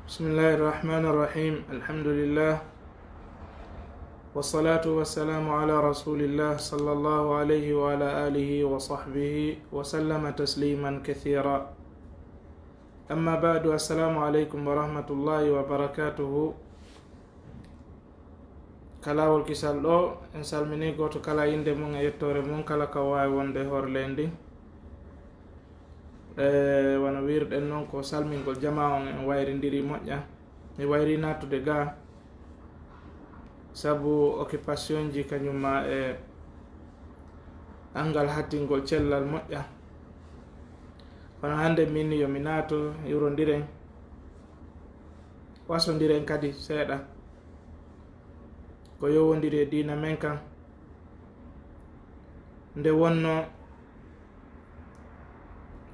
بسم الله الرحمن الرحيم. الحمد لله والصلاة والسلام على رسول الله صلى الله عليه وعلى آله وصحبه وسلم تسليما كثيرا. أما بعد، السلام عليكم ورحمة الله وبركاته. kala wol kisal ɗo en salmini goto kala inde mum e yettore mum, kala ka wawi wonde horlendi. Wano wirɗen noon ko salmingol jama on en wayridiri moƴƴa mi wayri natude ga sabu occupation ji kañumma e angal hattingol cellal moƴƴa. kono hande min yomi nato yurodiren wasodiren kadi seeɗa ko yowodiri e dina men kan, nde wonno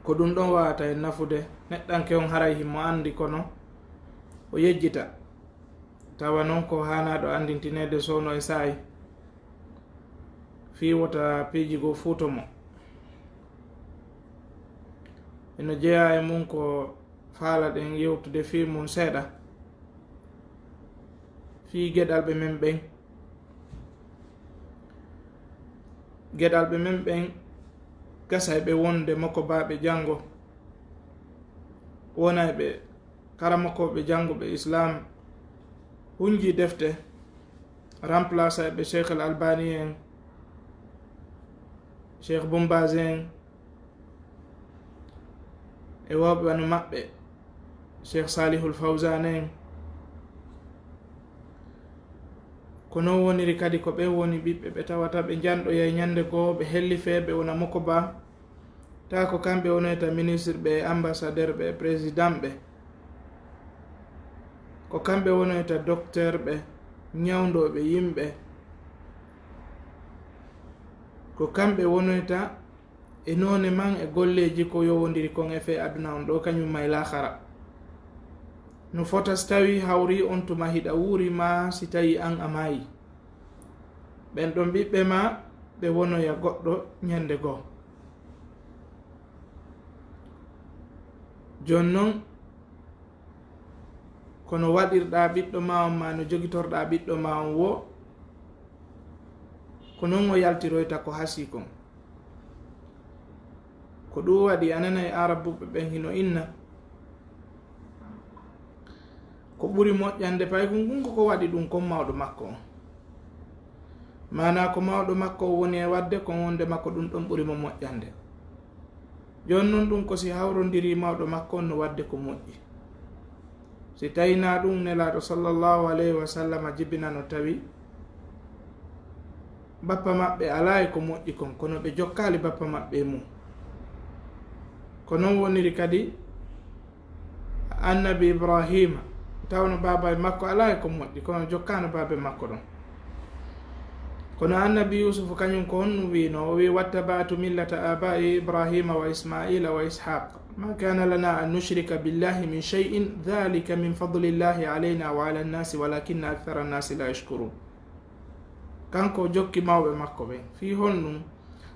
ko ɗum ɗon wawata e nafude neɗɗanke on haray himo andi, kono o yejjita tawa noon ko hanaɗo andintinede sowno e saayi fi wota piiji go fuuto mo. eno jeeya e mum ko faala ɗen yewtude fi mum seeɗa fi geɗalɓe men ɓen. geɗalɓe men ɓen gasa ɓe wonde makko baɓe jango, wona ɓe karamakoɓe janguɓe islam hunji defte remplaça ɓe cheikh al albani en, cheikh bombas en e wawɓe wano maɓɓe cheikh salihul fawzan en. ko non woniri kadi ko ɓe woni ɓiɓɓe ɓe tawata ɓe janɗoya ñande goo ɓe helli feeɓe wona makko ba, ta ko kamɓe wonoyta ministre ɓe, ambassadeur ɓe, président ɓe, ko kamɓe wonoyta docteur ɓe, ñawdoɓe yimɓe, ko kamɓe wonoyta e none man e golleji ko yowodiri kon e fe aduna on ɗo kañum may lahara. no fota so tawi hawri on tuma hiɗa wuuri ma si tawi an a maayi, ɓen ɗon ɓiɓɓe ma ɓe wonoya goɗɗo ñande goo. joni noon kono waɗirɗa ɓiɗɗo ma on ma no jogitorɗa ɓiɗɗo ma on wo, ko noon o yaltiroyta ko hasi kon. ko ɗum waɗi ananayi arabuɓe ɓen hino inna ko ɓuri moƴƴande pay gungo ko waɗi ɗum kon mawɗo makko on, mana ko mawɗo makko o woni e wadde kon wonde makko ɗum ɗon ɓurimo moƴƴande. joni noon ɗum ko si hawrodiri mawɗo makko on no wadde ko moƴƴi. si tawina ɗum nelaɗo sallllahu alayhi wa sallam jibinano tawi bappa maɓɓe ala e ko moƴƴi kon, kono ɓe jokkali bappa maɓɓe mum. ko noon woniri kadi annabi ibrahima tawno baba makko ala e ko moƴƴi, kono jokkano babe makko ɗon. kono annabi yusufu kañum ko honno wino, o wi wattabatu millata abai ibrahima wa ismaila wa ishaq ma kana lana an nushrika billahi min shay'in dhalika min fadlillahi alayna wa ala nnasi walakinna akthara nnasi la yashkurun. kanko jokki mawɓe makko ɓen fi honnum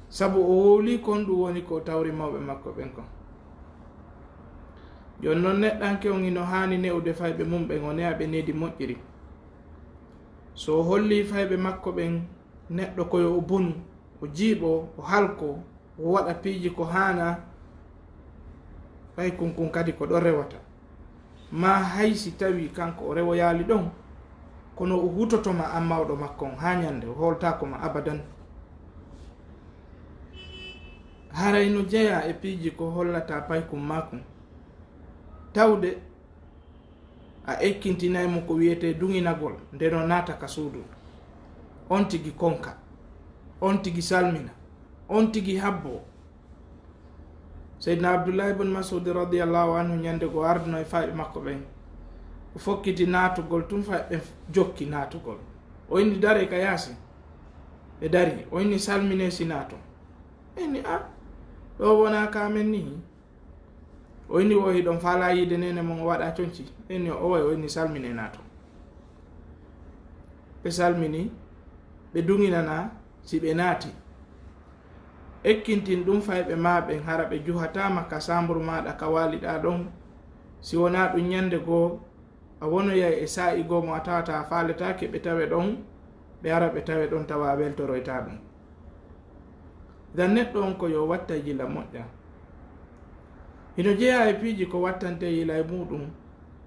sabu o wowli kon ɗum woni ko tawri mawɓe makko ɓen kon. joni noon neɗɗanke on ino hani newde fayɓe mum ɓen o neya ɓe nedi moƴƴiri. so o holli fayɓe makko ɓen neɗɗo koyo o bonu, o jiiɓo, o halko, o waɗa piiji ko hana, ɓay kunkun kadi ko ɗon rewata. ma haysi tawi kanko o rewoyali ɗon, kono o hutotoma an mawɗo makko on ha ñande o holtakoma abadan. haray no jeeya e piiji ko hollata paykum makum, tawde a ekkintinaymo ko wiyete duŋinagol ndeno naata ka suudu, on tigi konka, on tigi salmina, on tigi habbo. seydna abdoullahi ibn masudi radiallahu anhu ñande go arduno e fayɓe makko ɓen, o fokkiti naatugol tum fayɓe jokki naatugol. o inni dare ka yaasi, ɓe dari. o inni salmine si naato, inni a ɗo wona kamen ni. o inni o hiɗon faala yiide nene mon o waɗa conci, inni o way, o inni salmine naato. ɓe salmini, ɓe duŋinana, si ɓe naati ekkintin ɗum fayɓe maɓen hara ɓe juhatama ka samburu maɗa ka waliɗa ɗon, si wona ɗum ñande goo a wonoya e sa'i gomo a tawata faaletake ɓe tawe ɗon ɓe ara ɓe tawe ɗon tawa weltoroyta ɗum. dan neɗɗo on ko yo watta yila moƴƴa. hino jeeya e piiji ko wattante yila e muɗum,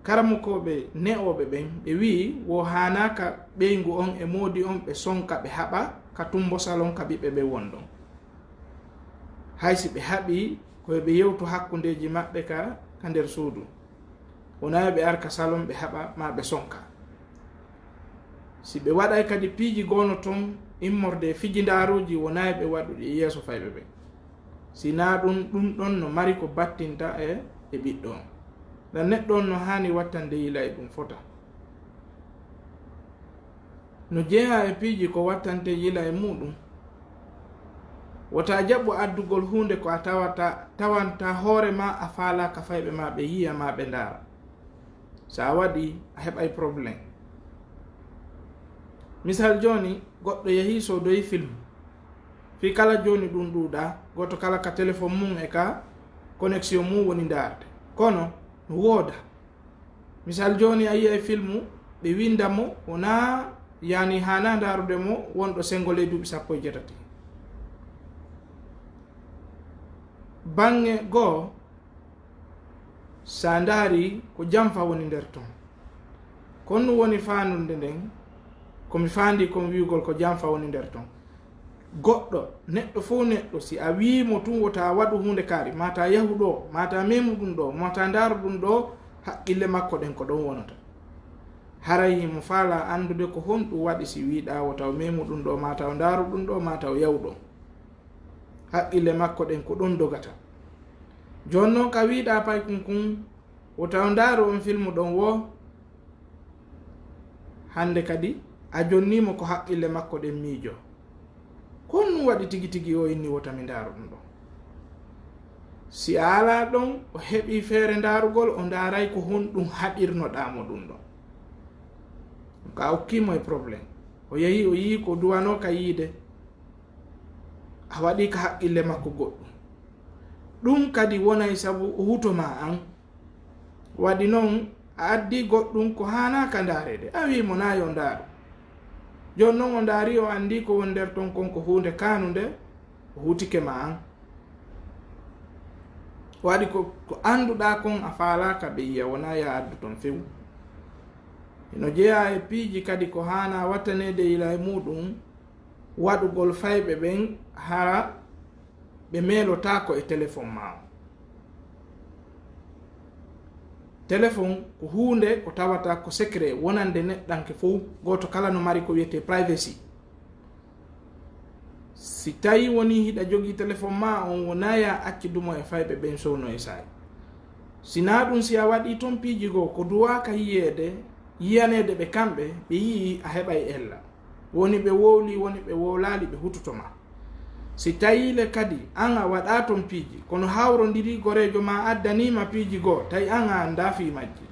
karamukoɓe ne'oɓe ɓen ɓe wi wo hanaka ɓeygu on e moodi on ɓe sonka ɓe haɓa ka tumbo salon ka ɓiɓɓe ɓe wonɗon. haysi ɓe haɓi koye ɓe yewtu hakkundeji maɓɓe ka nder suudu, wona ɓe arka salon ɓe haɓa ma ɓe sonka. si ɓe waɗay kadi piiji gono toon immorde fijindaruji wona ɓe waɗuɗi yeeso fayɓe ɓe, sina ɗum ɗon no mari ko battinta e ɓiɗɗo on. dan neɗɗo on no hani wattande yila e ɗum fota. no jeeya e piiji ko wattante yila e muɗum, wota jaɓɓo addugol hunde ko a tawanta hoore ma a faalaka fayɓe ma ɓe yiya ma ɓe ndaara. sa waɗi a heɓay probléme. misal joni goɗɗo yeehi sodoyi film, fi kala joni ɗum ɗuuɗa goto kala ka téléphone mum e ka connexion mum woni ndaarde, kono no wooda. misal joni a yiya e filmu ɓe windamo wona yani hana ndaarude mo wonɗo sengole duuɓi 17. bange goo sa ndaari ko jamfa woni nder ton, konno woni fanude nden komi faandi komi wiugol ko jamfa woni nder ton. goɗɗo neɗɗo fo neɗɗo si a wimo tun wota waɗu hunde kaari, mata yahu ɗo, mata memu ɗum ɗo, mata ndaaru ɗum ɗo, haqqille makko ɗen ko ɗon wonata. haray mo faala andude ko honɗum waɗi si wiɗa wotaw memu ɗum ɗo, mataw ndaaru ɗum ɗo, mataw yahu ɗo, haqqille makko ɗen ko ɗon dogata. joni noon ka wiɗa pay kunkun wotaw ndaaru on filmu ɗon wo, hande kadi a jonnimo ko haqqille makko ɗen miijo, konnu waɗi tigi tigi o inni wotami ndaaru ɗum ɗo. si a ala ɗon o heɓi feere ndaarugol, o ndaaray ko honɗum haɗirnoɗamo ɗum ɗo, ka okkimo e probléme. o yehi o yii ko duwano ka yiide, a waɗi ka haqqille makko goɗɗum. ɗum kadi wonay sabu o hutoma an, waɗi noon a addi goɗɗum ko hanaka ndaarede, a wimo na yo ndaaru. joni noon o ndaari o andi ko won nder ton kon ko hunde kanude, o hutike ma an. waɗi ko anduɗa kon a faalaka ɓe yiya, wona ya addu ton fewu. ino jeeya e piiji kadi ko hana wattanede yila e muɗum, waɗugol fayɓe ɓen ha ɓe melotako e téléphone ma o. téléphone ko hunde ko tawata ko secret wonande neɗɗanke fof, goto kala no mari ko wiyete privacy. si tawi woni hiɗa jogui téléphone ma on, wona ya accidumo e fayɓe ɓen sowno e sayi. sina ɗum si a waɗi toon piiji goo ko duwaka yiyanede ɓe kamɓe ɓe yii a heɓay ella, woni ɓe wowli woni ɓe wowlali ɓe hututoma. si tawile kadi an a waɗa toon piiji, kono hawrodiri gorejo ma addanima piiji goo, tawi an a ndaafi majji,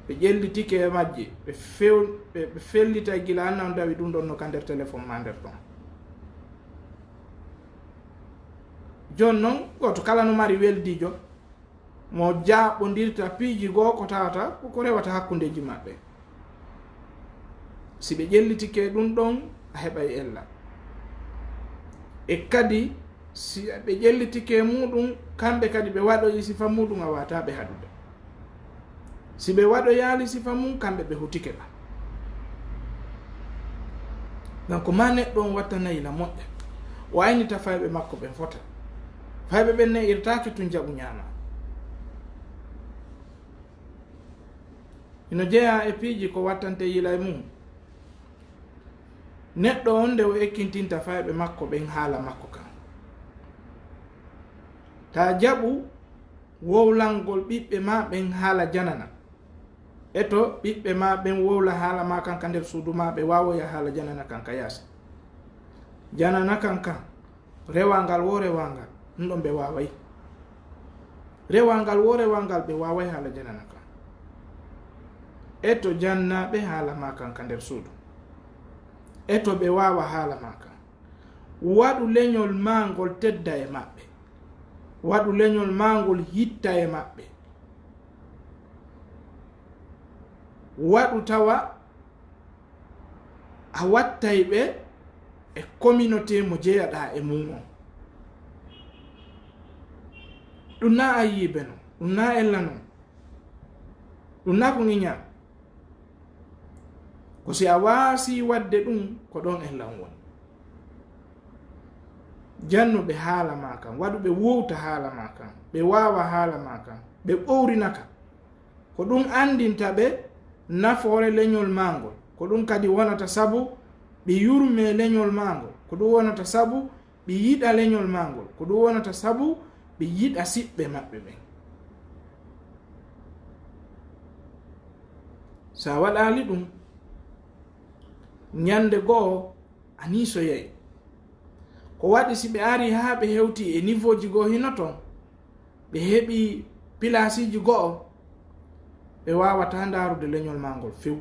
ɓe ƴellitike e majji, ɓe fellita gila an on dawi ɗum ɗon no ka nder téléphone ma nder ɗon. joni noon goto kala no mari weldijo mo jaɓodirta piiji goo ko tawata ko rewata hakkundeji maɓɓe. si ɓe ƴellitike ɗum ɗon a heɓay ella. e kadi si ɓe ƴellitike muɗum, kamɓe kadi ɓe waɗoyi sifa muɗum, a wata ɓe haɗude. si ɓe waɗoyali sifa mum, kamɓe ɓe hutike ɓa. donc ma neɗɗo on wattanayila moƴƴa, o aynita fayɓe makko ɓen fota. fayɓe ɓen ne irtaki tun jaɓu ñama. ino jeeya e piiji ko wattante yila e mum, neɗɗo on nde o ekkintinta fayɓe makko ɓen haala makko kan, ta jaɓu wowlangol ɓiɓɓe ma ɓen haala janana, eto ɓiɓɓe ma ɓen wowla haala ma kan ka nder suudu ma, ɓe wawoya haala janana kan ka yaasa. janana kan kan rewangal wo rewangal ɗum ɗon ɓe waway, rewangal wo rewangal ɓe waway haala janana kan. eto jannaɓe haala ma kan ka nder suudu, eto ɓe wawa haala ma kan. waɗu leñol ma ngol tedda e maɓɓe, waɗu leñol ma ngol hitta e maɓɓe. waɗu tawa a wattay ɓe e communauté mo jeeyaɗa e mum on. ɗum na ayiɓe non, ɗum na ella non, ɗum na ko ŋiña. ko si a waasi wadde ɗum ko ɗon ella on woni. jannuɓe haala ma kan, waɗuɓe wowta haala ma kan, ɓe wawa haala ma kan, ɓe ɓowrinaka, ko ɗum andinta ɓe nafoore leñol mangol, ko ɗum kadi wonata sabu ɓe yurme leñol mangol, ko ɗum wonata sabu ɓe yiɗa leñol mangol, ko ɗum wonata sabu ɓe yiɗa siɓɓe maɓɓe ɓen. sa waɗali ɗum ñande goo ani so yeyi ko waɗi si ɓe ari ha ɓe hewti e niveau ji goo hino ton, ɓe heɓi pilasiji go'o, ɓe wawata ndarude leñol mangol few.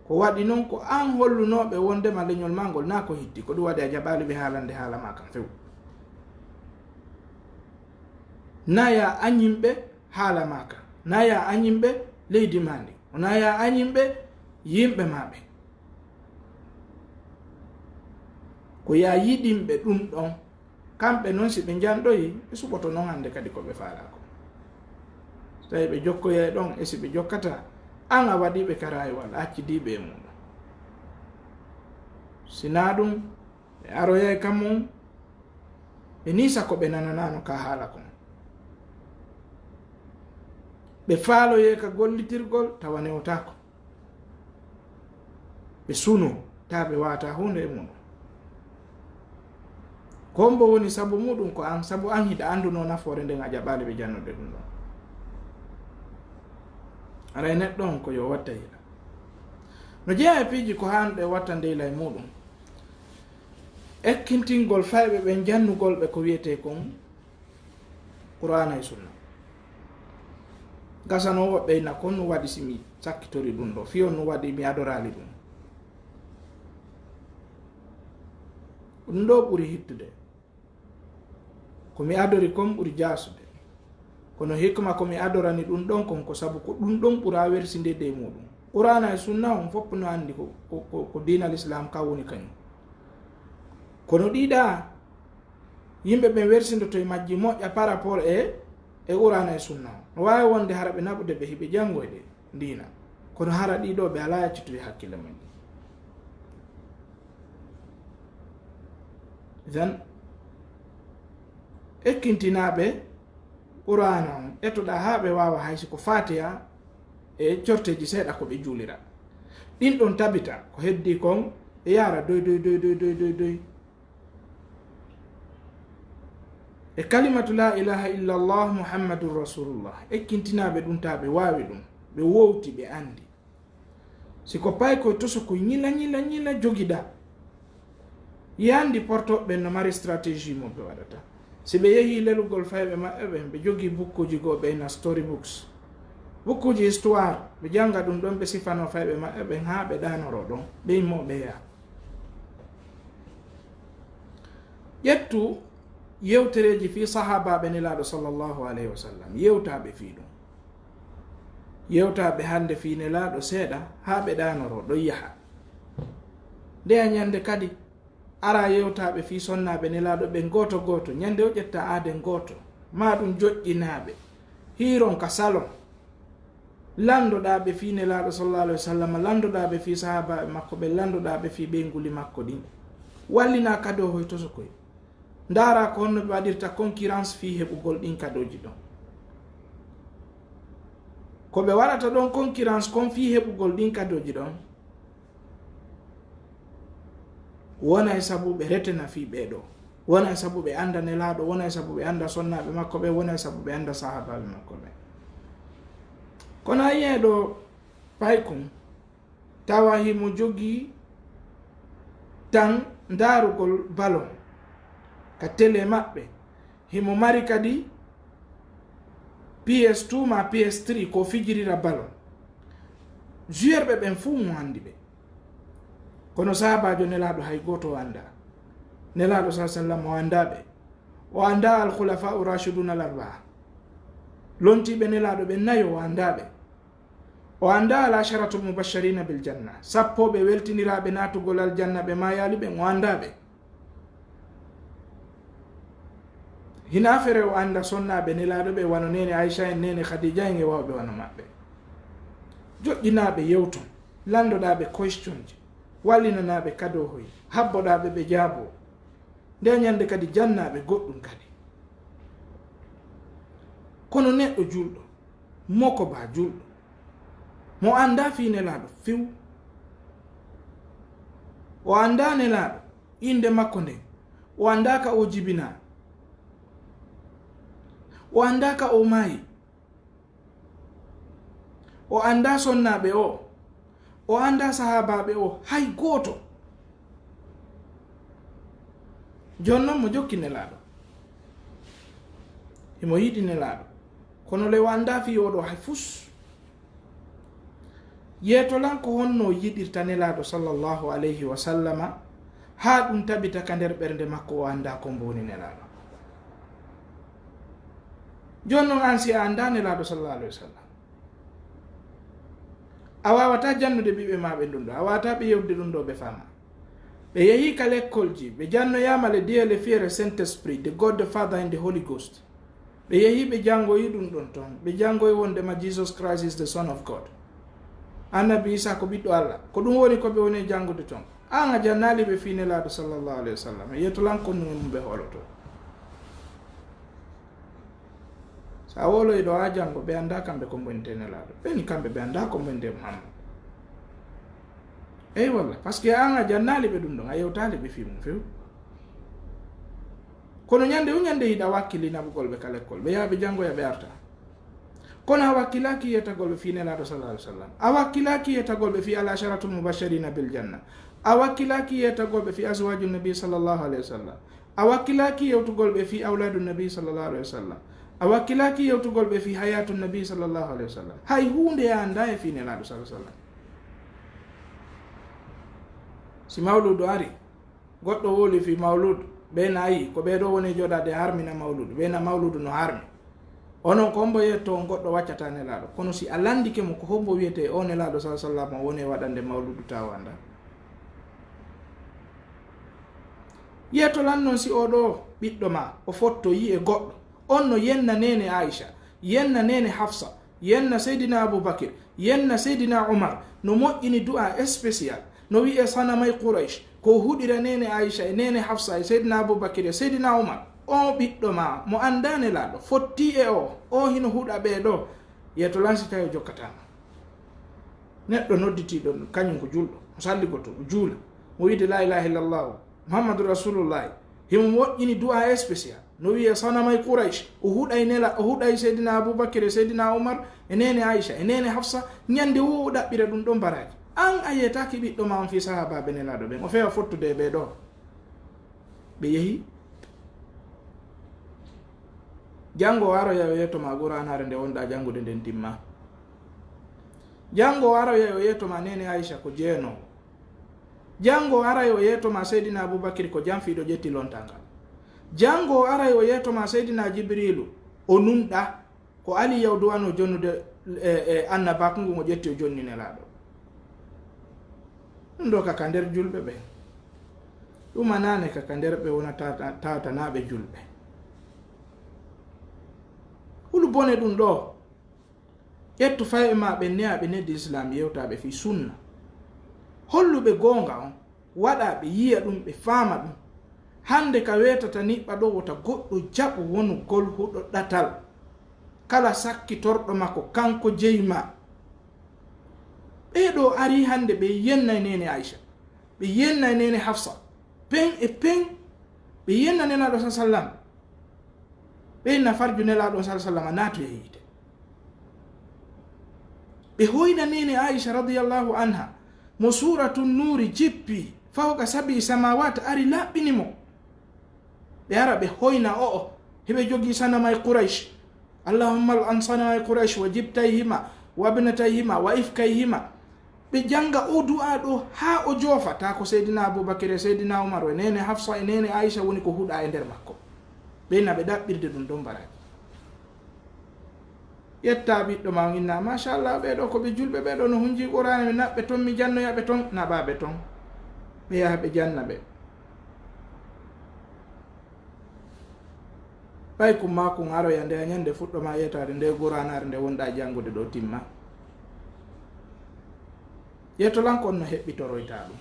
ko waɗi noon ko an hollunoɓe wondema leñol mangol na ko hitti, ko ɗum waɗi a jaɓali ɓe haalande haala ma kam few. naya añimɓe haala ma ka, naya añimɓe leydi ma ndi, naya añimɓe yimɓe maɓe, ko ya yiɗimɓe ɗum ɗon. kamɓe noon si ɓe janɗoyi ɓe suɓoto noon hande kadi ko ɓe faala ko. so tawi ɓe jokkoye ɗon e si ɓe jokkata, an a waɗiɓe ka rayuwal, accidiɓe e muɗum. sina ɗum ɓe aroyay kam mum ɓe nisa ko ɓe nananano ka haala kon. ɓe faaloye ka gollitirgol tawa newtako, ɓe suno ta ɓe wata hunde e muɗum. kombo woni sabu muɗum ko an, sabu an hiɗa anduno nafoore nden a jaɓali ɓe jannude ɗum ɗon. aray neɗɗo on ko yo watta hiɗa no jeeya e piiji ko hanɗe watta ndeyla e muɗum. ekkintingol fayɓe ɓen jannugol ɓe ko wiyete kon qur'ana e sunna. gasano woɓɓeyna kon no waɗi simi sakkitori ɗum ɗo, fiyon no waɗi mi adorali ɗum. ɗum ɗo ɓuri hittude, komi adori kon ɓuri jasude, kono hikma komi adorani ɗum ɗon kon ko sabu ko ɗum ɗon ɓura wersindede e muɗum. qur'ana e sunna on fopp no andi ko dinal islam ka woni kañum. kono ɗiɗa yimɓe ɓe wersindoto e majji moƴƴa par rapport e qur'ana e sunna o. no wawi wonde hara ɓe naɓude ɓe hiɓe janngoyde ndina, kono hara ɗiɗo ɓe ala yaccitude hakkille mumen. jan ekkintinaɓe qur'ana on etoɗa ha ɓe wawa haysi ko fatiha e corteji seeɗa ko ɓe juulira, ɗin ɗon tabita ko heddi kon e yara doy doy doy doy doy doy doy. e kalimatu la ilaha illallah muhammadun rasulullah ekkintinaɓe ɗum ta ɓe wawi ɗum, ɓe wowti, ɓe andi. siko pay koye toso ko ñila jogiɗa, yandi portoɓe no mari stratégie mum ɓe waɗata. si ɓe yeehi lelugol fayɓe maɓɓe ɓen, ɓe jogui bukkuji goo ɓeyna story books, bukkuji histoire, ɓe janga ɗum ɗon ɓe sifano fayɓe maɓɓe ɓen ha ɓe ɗanoro ɗon ɓe yimmoɓe yaa. ƴettu yewtereji fi sahabaɓe nelaɗo sallllahu alayhi wa sallam, yewtaɓe fi ɗum, yewtaɓe hande fi nelaɗo seeɗa ha ɓe ɗanoro ɗon yaha. nde a ñande kadi ara yewtaɓe fi sonnaɓe nelaɗo ɓe goto goto, ñande o ƴetta aaden goto, ma ɗum joƴƴinaɓe hiron ka salon, landoɗaɓe fi nelaɗo sallallah alih wa sallam, landoɗaɓe fi sahabaɓe makko ɓe, landoɗaɓe fi ɓeyguli makko ɗin, wallina kado hoytoso koye. ndara ko honno ɓe waɗirta concurrence fi heɓugol ɗin kadoji ɗon. ko ɓe waɗata ɗon concurrence kon fi heɓugol ɗin kadoji ɗon, wona e sabu ɓe retena fi ɓeɗo, wona e sabu ɓe anda nelaɗo, wona e sabu ɓe anda sonnaɓe makko ɓe, wona e sabu ɓe anda sahabaɓe makko ɓe. kono a yiyeɗo paykum tawa himo jogui tan darugol ballon ka télé maɓɓe, himo mari kadi PS2 ma PS3 ko fijirira ballon, joueur ɓe ɓen fuu mo andi ɓe, kono sahabajo nelaɗo hay goto o anda. nelaɗo sa sallam o andaɓe, o anda al khulafa u rashidun al arbaa, lontiɓe nelaɗo ɓe nayo o andaɓe, o anda al asharatu mubashirina bil janna sappo ɓe weltiniraɓe natugol aljanna ɓe mayali ɓe o andaɓe hina fere o anda sonnaɓe nelaɗo ɓe wano nene aicha en nene khadija en e wawɓe wano maɓɓe joƴƴinaɓe yewton landoɗaɓe questionji wallinanaɓe kadohoy habboɗaɓe ɓe jaabo nde ñande kadi jannaɓe goɗɗum kadi kono neɗɗo julɗo moko ba julɗo mo anda fi nelaɗo few o anda nelaɗo inde makko nde o anda ka o jibina o anda ka o maayi o anda sonnaɓe o anda sahabaɓe o hay goto jonnon mo jokki nelaɗo imo yiɗi nelaɗo kono le o anda fi oɗo hay fus yeetolan ko honno yiɗirta nelaɗo sallllahu alayhi wa sallama ha ɗum tabita ka nder ɓernde makko o anda ko mboni nelaɗo jonnon an si a anda nelaɗo sallallahu alayhi wa sallam a wawata jannude ɓiɓe maɓe ɗum ɗo a wawata ɓe yewde ɗum ɗo ɓe fama ɓe yeehi ka l'école ji ɓe jannoyama le Dieu le Fils et Saint Esprit the God the Father and the Holy Ghost ɓe yeehi ɓe jangoyi ɗum ɗon ton ɓe jangoyi wondema Jesus Christ is the Son of God annabi Isa ko ɓiɗɗo Allah ko ɗum woni koɓe woni jangude ton an a jannali ɓe fi nelaɗo sallllahu alayhi wa sallam yettolanko mum ɓe holoto sa woloyi ɗo ha jango ɓe anda kamɓe ko bonite nelaɗo ɓeni kamɓe ɓe anda ko bonite Muhammad eyi walla par ce que an a jannali ɓe ɗum ɗon a yewtali ɓe fi mum few kono ñande ñande hiɗa wakkili naɓugol ɓe ka l'école ɓe yaha ɓe jangoya ɓe arta kono a wakkilaki yettagol ɓe fi nelaɗo sallallahu alayhi wa sallam a wakkilaki yettagol ɓe fi al asharatu mubashirina bil janna a wakkilaki yettagol ɓe fi azwaju nabi sallllahu alayhi wa sallam a wakkilaki yewtugol ɓe fi auladu nabi sallllahu alayhi wa sallam a wakkilaki yewtugol ɓe fi hayatu nabi sallllahu alayhi wa sallam hay hunde ya anda e fi nelaɗo sa sallam si mawludu ari goɗɗo woli fi mawludu ɓe nayi ko ɓeɗo woni joɗade harmina mawludu ɓena mawludu no harmi onon ko hombo yetto on goɗɗo waccata nelaɗo kono si a landike mo ko hombo wiyete o nelaɗo sa sallam woni waɗande mawludu taw anda yetto lan noon si oɗo ɓiɗɗo ma o fotto yi e goɗɗo on no yenna nene Aisha yenna nene Hafsa yenna Seydina Aboubakir yenna Seydina Umar no moƴƴini du'a spécial no wi'e sanamay Quraysh ko huɗira nene Aisha e nene Hafsa e Seydina Aboubakir e Seydina Umar o ɓiɗɗo ma mo anda nelaɗo fotti e o hino huɗa ɓeɗo yeto lansi tawi o jokkatama neɗɗo nodditiɗo kañum ko julɗo o salligoto o juula mo wiide la ilaha illallah Muhammadou Rasulullah himo moƴƴini du'a spécial no wiye sanamay Quraysh o huɗay nela o huɗay Seydina Aboubakir e Seydina Umar e nene Aisha e nene Hafsa ñande wo o ɗaɓɓira ɗum ɗon baraji an a yetaki ɓiɗɗo ma on fi sahabaɓe nelaɗo ɓen o fewa fottude e ɓeɗo ɓe yeehi jango waroya o yettoma Qur'anare nde wonɗa jangude nden timma jango waroya o yettoma nene Aisha ko jeenowo jango aray o yettoma Seydina Aboubakir ko janfiɗo ƴetti lontangal jango aray o yettoma Seydina Jibrilu o numɗa ko ali yawduwano jonnude annabaku ngu mo ƴetti o jonni nelaɗo ɗum ɗo kaka nder julɓe ɓe ɗumanane kaka nder ɓe wona tawatanaɓe julɓe hulu bone ɗum ɗo ƴettu fayi ma ɓe neyaɓe neddi islam yewtaɓe fi sunna holluɓe gonga on waɗaɓe yiya ɗum ɓe faama ɗum hande ka wetata niɓɓa ɗo wota goɗɗo jaɓo wonugol huɗo ɗatal kala sakkitorɗo makko kanko jeyma ɓeɗo ari hande ɓe yennay nene Aisha ɓe yennay nene Hafsa pen e pen ɓe yenna nelaɗo sa sallam ɓeyna farju nelaɗo sa sallam naatu e yiite ɓe hoyna nene Aisha radiyallahu anha mo suratu nuri jippi fawqa sabi samawat ari laɓɓinimo ɓe ara ɓe hoyna heɓe jogi sanamay Quraysh allahumma an sanamay Quraysh wa jibtayhima wa ibnatayhima wa ifkayhima ɓe janga o du'a ɗo ha o jofata ko Seydina Aboubakir e Seydina Umar e nene Hafsa e nene Aisha woni ko huɗa e nder makko ɓeyna ɓe ɗaɓɓirde ɗum ɗon baraji yetta ɓiɗɗo ma inna machallah ɓeɗo koɓe julɓe ɓeɗo no hunji qur'an ɓe naɓɓe toon mi jannoyaɓe toon naɓaɓe toon ɓe yaha ɓe janna ɓe ɓay kum ma kum aroya nde a ñande fuɗɗoma yetade nde qur'anare nde wonɗa janngude ɗo timma yettolankon no heɓɓitoroyta ɗum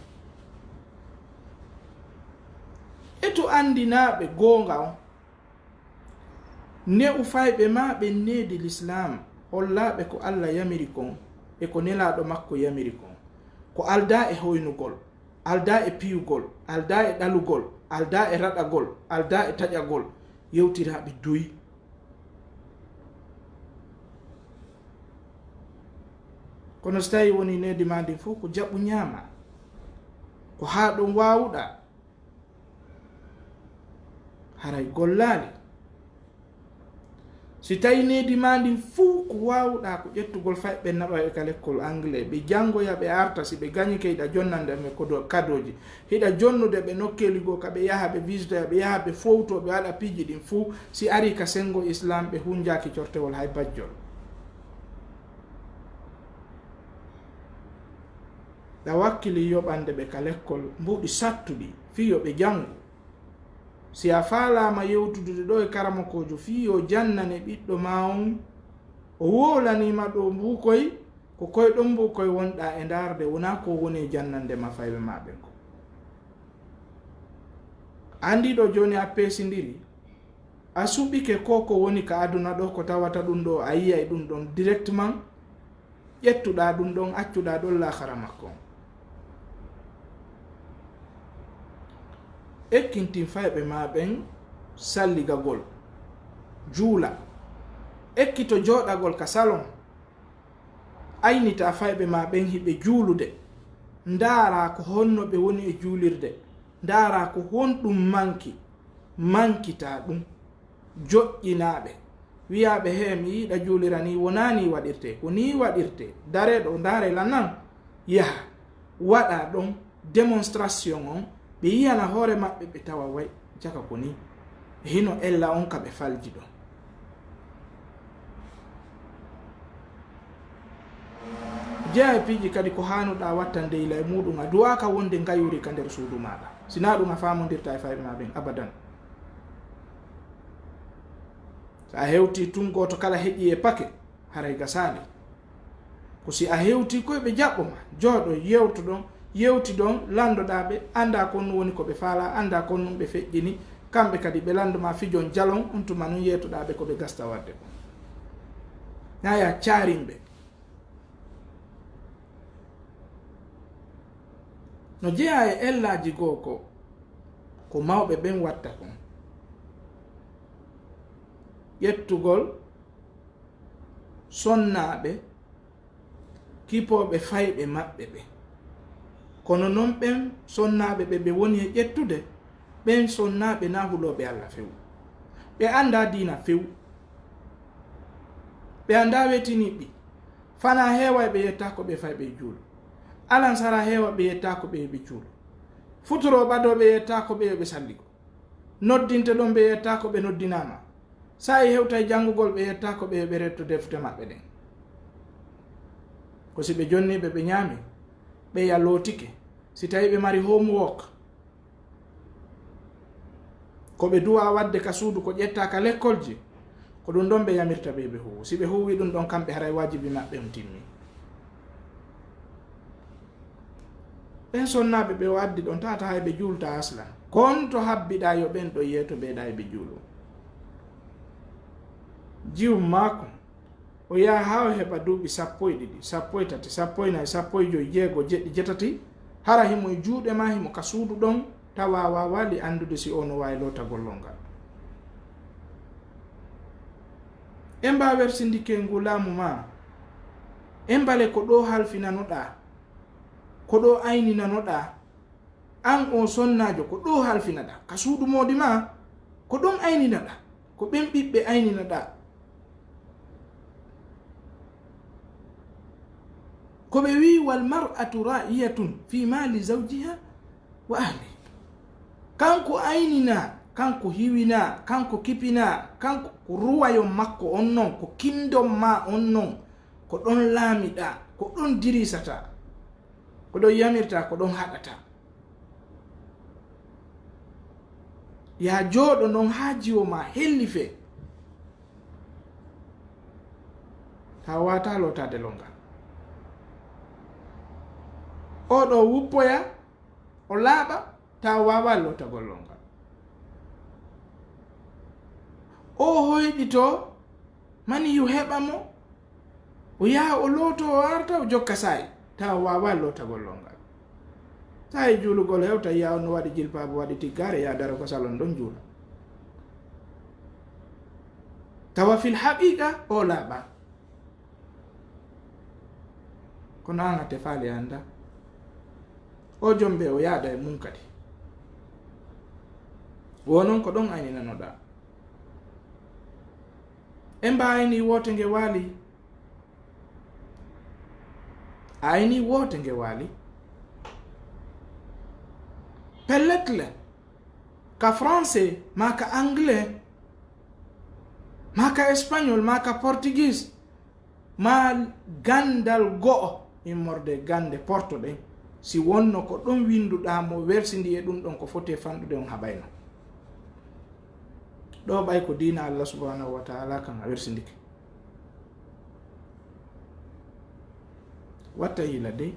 eto andinaɓe goonga on ne ufayɓe ma ɓe needi l'islam hollaɓe ko Allah yamiri kon e ko nelaɗo makko yamiri kon ko alda e hoynugol alda e piyugol alda e ɗalugol alda e raɗagol alda e taƴagol yewtiraɓe doyi kono so tawi woni needi ma ndin fof ko jaɓɓu ñaama ko ha ɗon wawuɗa haray gollali si tawi needi ma ndin fuu ko wawuɗa ko ƴettugol fayɓe naɓaɓe ka l'école anglais ɓe janngoya ɓe arta si ɓe gañi ke hiɗa jonnande ɓe kodo kadoji hiɗa jonnude ɓe nokkeli goo ka ɓe yaha ɓe visitoya ɓe yaha ɓe fowto ɓe waɗa piiji ɗin fuu si ari ka sengo islam ɓe hunjaki cortewol hay bajjol ɗa wakkili yoɓande ɓe ka l'école mbuɗi sattuɗi fiyo ɓe janngu si a faalama yewtudude ɗo e karamakojo fiyo jannane ɓiɗɗo ma on o wolanima ɗo mbukoy ko koye ɗon mbukoy wonɗa e darde wona ko woni jannande ma fayɓe maɓe ko andiɗo joni a peesidiri a suɓike ko ko woni ka aduna ɗo ko tawata ɗum ɗo a yiyay ɗum ɗon directement ƴettuɗa ɗum ɗon accuɗa ɗon lahara makko ekkintin fayɓe ma ɓen salligagol juula ekkito joɗagol ka salon aynita fayɓe ma ɓen hiɓe juulude ndaara ko honno ɓe woni e juulirde ndaara ko honɗum mankita ɗum joƴƴinaɓe wiyaɓe he mi yiiɗa juulira ni wonani waɗirte ko ni waɗirte dareɗo ndaare lannan yaha waɗa ɗon démonstration on ɓe yiyana hoore maɓɓe ɓe tawa way jaka ko ni hino ella on ka ɓe falji ɗon jeeya piiji kadi ko hanuɗa watta ndeyla e muɗum a duwaka wonde gayuri ka nder suudu maɗa sina ɗum a famodirta e fayɓe ma ɓen abadan so a hewti tun goto kala heƴi e pake haray gasali ko si a hewti koye ɓe jaɓɓoma jooɗo yewti ɗon landoɗaɓe anda kon nu woni koɓe faala anda kon num ɓe feƴƴini kamɓe kadi ɓe landuma fijon jalon on tuma nun yetoɗaɓe koɓe gasta wadde ko naya carimɓe no jeeya e ellaji goo ko mawɓe ɓen watta kon ƴettugol sonnaɓe kipoɓe fayɓe maɓɓe ɓe kono noon ɓen sonnaɓe ɓe woni e ƴettude ɓen sonnaɓe na huloɓe Allah few ɓe anda dina few ɓe anda wetiniɓɓi fana heewa ɓe yetta ko ɓe fayɓe juulo alansara heewa ɓe yetta ko ɓe yoɓe juulo futuro ɓaɗo ɓe yetta ko ɓe yoɓe salligo noddinte ɗon ɓe yetta ko ɓe noddinama sa e hewta e janngugol ɓe yetta ko ɓe yoɓe retto defte maɓɓe ɗen ko si ɓe jonniɓe ɓe ñaami ɓe yallotike si tawi ɓe mari homework ko ɓe duwa wadde ka suudu ko ƴetta ka l'école ji ko ɗum ɗon ɓe yamirta ɓe huwu si ɓe huwi ɗum ɗon kamɓe haray wajibi maɓɓe on timmi ɓen sonnaɓe ɓe waddi ɗon tata hay ɓe juulta aslan kon to habbiɗa yo ɓen ɗo yeeto ɓeeɗa e ɓe juulo jiwum maako o yaha ha o heɓa duuɓi 12 13 14 15 jeego jeɗɗi jetati hara himo e juuɗe ma himo ka suudu ɗon tawa wawali andude si ono wawi lotagollol ngal e mbawersindike ngu laamu ma e mbale ko ɗo halfinanoɗa ko ɗo ayninanoɗa an o sonnajo ko ɗo halfinaɗa ka suudu modi ma ko ɗon ayninaɗa ko ɓen ɓiɓɓe ayninaɗa ko ɓe wi wal mar'atu ra'iyatun fi mali zawjiha wa ahli kanko aynina kanko hiwina, kanko kipina, kanko ko ruwayo makko on non, ko kingdom ma on non, ko ɗon laamiɗa, ko ɗon dirisata, ko ɗon yamirta, ko ɗon haɗata. ya jooɗo non haa jiwo ma hellife, ta wata lotade longal. oɗo wuppoya o laaɓa, ta wawa lotagol longal. o hoyɗito mani yu heɓa mo, o yaha o looto, o arta o jokka sayi, ta wawa lotagol longal. sayi juulugol hewta yiya on no waɗi jilpaba, waɗi tiggare, ya dara ko salon ɗon juula. tawa fil haqiqa o laaɓa, kono an a tefaali anda. o jombe o yaada e mum kadi wonon ko ɗon ayninanoɗa. e mbayni wote nge waali, ayni wote nge waali pelletle ka français ma ka anglais ma ka espagnol ma ka portugais ma gandal go'o immorde gande porto ɗen, si wonno ko ɗon winduɗa mo wersindi e ɗum ɗon ko foti fanɗude on haɓayno. ɗo ɓay ko diina Allah subhanahu wa ta'ala kan a wersindike. watta hila dey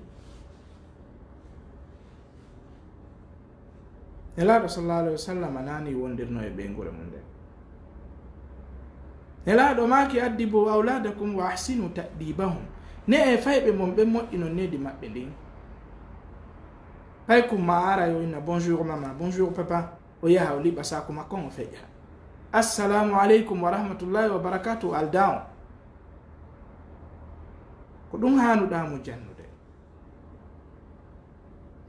nelaɗo sallallahu alaihi wasallam nani wondirno e ɓeygure mum nde. nelaɗo maki addibu auladakum wa ahsinu ta'dibahum, ne e fayɓe mon ɓe moƴƴino nedi maɓɓe ndin. pay kum ma ara yo inna bonjour mama, bonjour papa, o yaha o liɓa sako makko o feƴƴa, assalamu aleykum wa rahmatullahi wa barakatuh, aldaon. ko ɗum hanuɗamo jannude.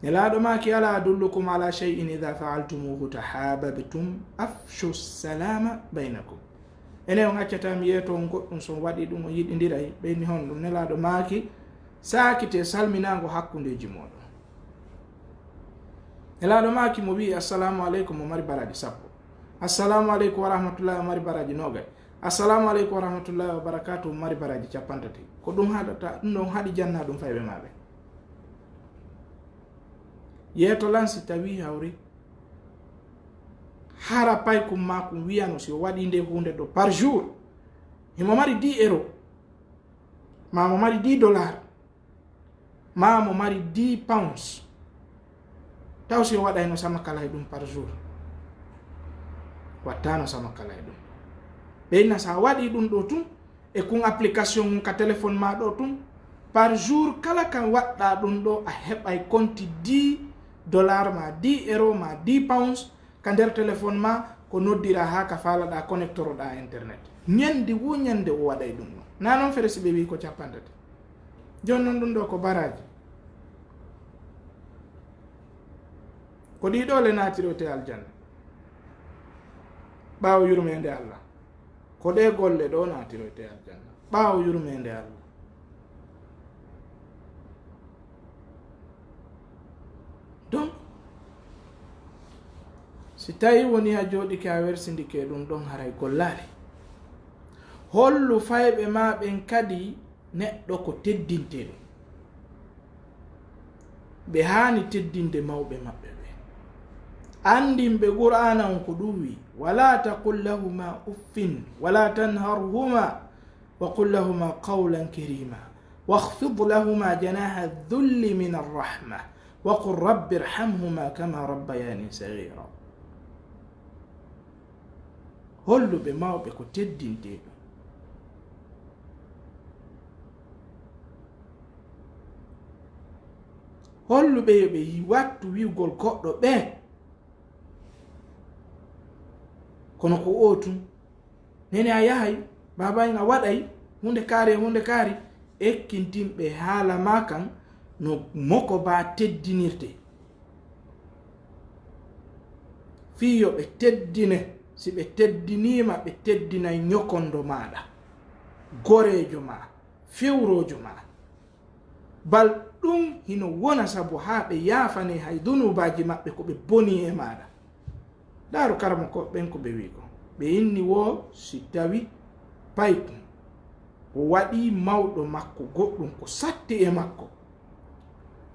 nelaɗo maki ala adullukum ala shay'in idha fa'altumuhu tahababtum afshu salama baynakum. ene on accatami yeeto goɗɗum so waɗi ɗum o yiɗidiray ɓeyni hon ɗum. nelaɗo maki sakite salminago hakkudeji moɗon. nelaɗo maki mo wi assalamu aleykum mo mari baraji sappo, assalamu aleykum wa rahmatullahi o mari baraji nogay, assalamu aleykum wa rahmatullahi wa barakatuh o mari baraji capantati. ko ɗum haɗata ɗum ɗon haɗi janna ɗum fayɓe maɓe. yeeto lan si tawi hawri hara pay kum ma kum wiyano si o waɗi nde hunde ɗo par jour himo mari 10 euro, ma mo mari 10 dollars, ma mo mari 10 pounds, taw si o waɗayno sama kala e ɗum par jour, wattano sama kala e ɗum. ɓeyna sa waɗi ɗum ɗo tun e kun application mum ka téléphone ma ɗo tun, par jour kala kan waɗɗa ɗum ɗo a heɓay konti 10 dollars ma 10 euro ma 10 pounds ka nder téléphone ma, ko noddira ha ka falaɗa connectoroɗa internet. ñande wo ñande o waɗay ɗum ɗo. na noon fere si ɓe wi ko capantati. joni noon ɗum ɗo ko baraji, ko ɗiɗo le natirote aljanna ɓaawo yurmede Allah, ko ɗe golle ɗo natirote aljanna ɓaawo yurmede Allah. donc si tawi woni a jooɗike a wersindike ɗum ɗon haray gollali. hollu fayɓe ma ɓen kadi neɗɗo ko teddinte ɗum, ɓe hani teddinde mawɓe maɓɓe ɓe. andinɓe qur'ana on ko ɗum wi, wala taqul lahuma uffin wala tanharhuma wa qul lahuma qawlan karima واخفض لهما جناح الذل من الرحمة وقل رب ارحمهما كما ربياني صغيرا. holluɓe mawɓe ko teddinte ɗum. holluɓe yoɓe wattu wiwgol goɗɗo ɓe kono ko o tun nene a yahay babayn a waɗay hunde kaari ekkintinɓe haala ma kan no moko ba teddinirte. fiyo ɓe teddine, si ɓe teddinima ɓe teddinay ñokondo maɗa, gorejo ma, fewrojo ma. bal ɗum hino wona sabu ha ɓe yaafane hay dunubaji maɓɓe ko ɓe boni e maɗa. daaru karama ko ɓen ko ɓe wi ko ɓe inni wo si tawi payku o waɗi mawɗo makko goɗɗum ko satti e makko,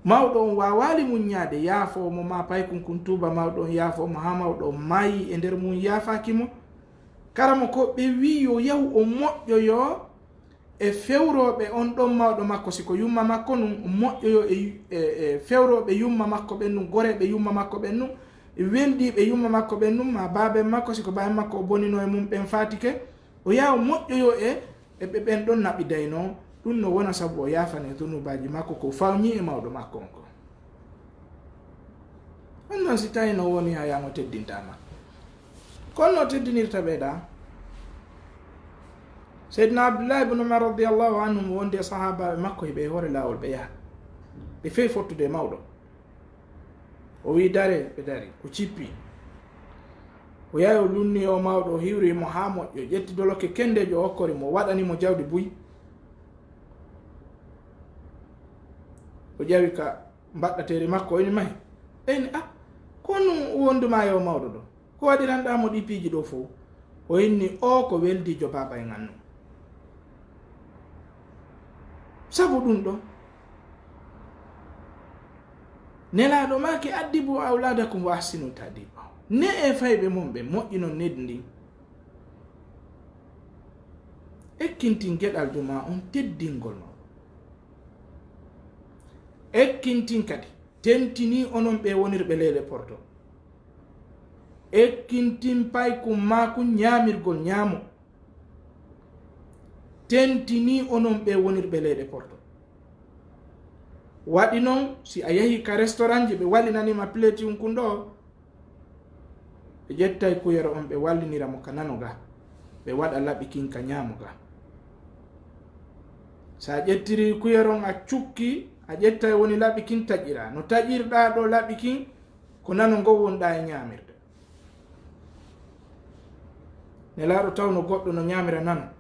mawɗo on wawali muññade yaafomo ma paykun kun tuuba mawɗo on yaafomo ha mawɗo maayi e nder mum yaafakimo, karama ko ɓe wi yo yahu o moƴƴoyo e fewroɓe on ɗon mawɗo makko siko yumma makko num moƴƴoyo e fewroɓe yumma makko ɓen num goreɓe yumma makko ɓen num welɗiɓe yumma makko ɓen num ma baaben makko siko baben makko o bonino e mum ɓen fatike o yaha moƴƴoyo e ɓe ɓen ɗon naɓi dayno ɗum no wona sabu o yaafane dunubaji makko ko fawñi e mawɗo makko on ko on noon si tawi no woni ha yamo teddintama kono no teddinirta ɓeeɗa. Seydina Abdullah ibn Umar radiallahu anhum wondi e sahabaɓe makko heɓe hoore lawol ɓe yaha ɓe fewi fottude mawɗo o wi dare ɓe dari o cippi o yahi o lunni o mawɗo o hiwrimo ha moƴƴo ƴetti doloke kendejo o hokkorimo o waɗanimo jawdi buy o ƴawi ka mbaɗɗatere makko o ini mahi eni kono wonduma yo mawɗo ɗo ko waɗiranɗamo ɗi piiji ɗo fof o inni o ko weldijo baba e gannu sabu ɗum ɗo nelaɗo maki addibu awladakum wa ahsinu ta'diba ne e fayɓe mum ɓe moƴƴinon nedi ndin ekkintin geɗal juma on teddingol ma ekkintin kadi tentini onon ɓe wonirɓe leyɗe porto ekkintin paykum maku ñamirgol ñaamo tentini onon ɓe wonirɓe leyɗe porto waɗi noon si a yahi ka restaurant ji ɓe wallinanima plate um kun ɗo ɓe ƴettay kuyero on ɓe walliniramo ka nano ga ɓe waɗa laɓi kin ka ñaamo ga sa ƴettiri kuyeron a cukki a ƴettay woni laɓi kin taƴƴira no taƴƴirɗa ɗo laɓi kin ko nano ngo wonɗa e ñamirde nelaɗo tawno goɗɗo no ñamira nano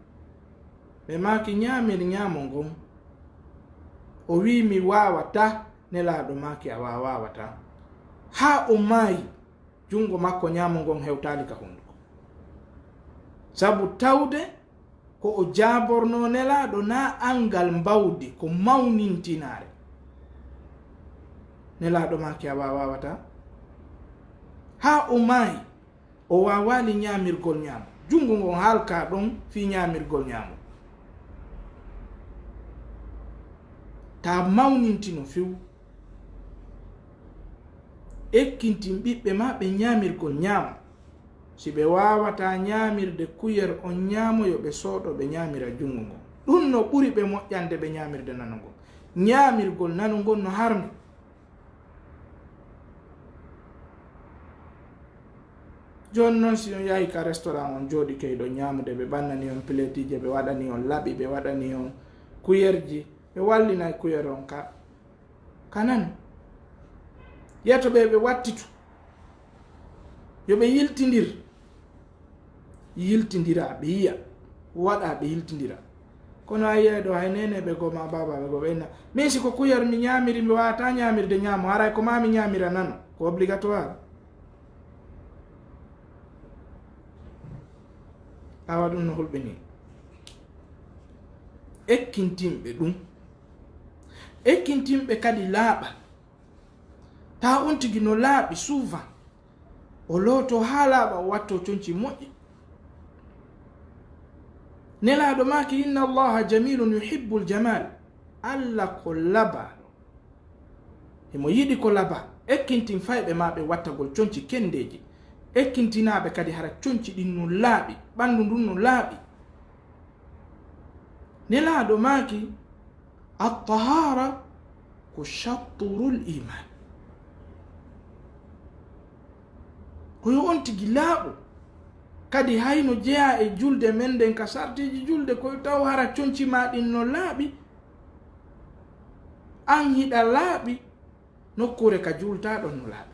ɓe maki ñamiri ñamo ngon o wi mi wawata nelaɗo maki a wawata ha o maayi jungo makko ñamo ngon hewtali ka hunduko sabu tawde ko o jaborno nelaɗo na angal mbawdi ko mawnintinare nelaɗo maki a wawata ha o maayi o wawali ñamirgol ñamo jungo ngon halka ɗon fi ñamirgol ñamo ta mawnintino few ekkintin ɓiɓɓe ma ɓe ñamirgol ñaamo si ɓe wawata ñamirde kuyer on ñaamo yo ɓe sooɗo ɓe ñamira jungo ngon ɗum no ɓuri ɓe moƴƴande ɓe ñamirde nano ngon ñamirgol nano ngon no harmi joni noon si on yahi ka restaurant on jooɗi keyɗo ñamude ɓe ɓannani on piletije ɓe waɗani on laɓi ɓe waɗani on kuyerji ɓe wallinay kuyer on ka nano yeto ɓe wattitu yo ɓe yiltidira ɓe yiya waɗa ɓe yiltidira kono a yiyay ɗo hay nene ɓe go ma babaɓe go ɓenna min si ko kuyer mi ñamiri mi wawata ñamirde ñaamo haray ko mami ñamira nano ko obligatoire awa ɗum no hulɓini ekkintinɓe ɗum ekkintinɓe kadi laaɓa ta on tigi no laaɓi souvent o looto ha laaɓa o watto conci moƴƴi nelaɗo maki inna allaha jamilun yuhibbu ljamal allah ko labaɗo emo yiɗi ko laba ekkintin fayɓe maɓe wattagol conci kendeji ekkintinaɓe kadi hara conci ɗin no laaɓi ɓandu ndun no laaɓi nelaɗo maki attahara ko chatturul iman koyo on tigi laaɓo kadi hayno jeeya e julde men nden ka sartiji julde koye taw hara conci ma ɗin no laaɓi an hiɗa laaɓi nokkure ka jultaɗon no laaɓi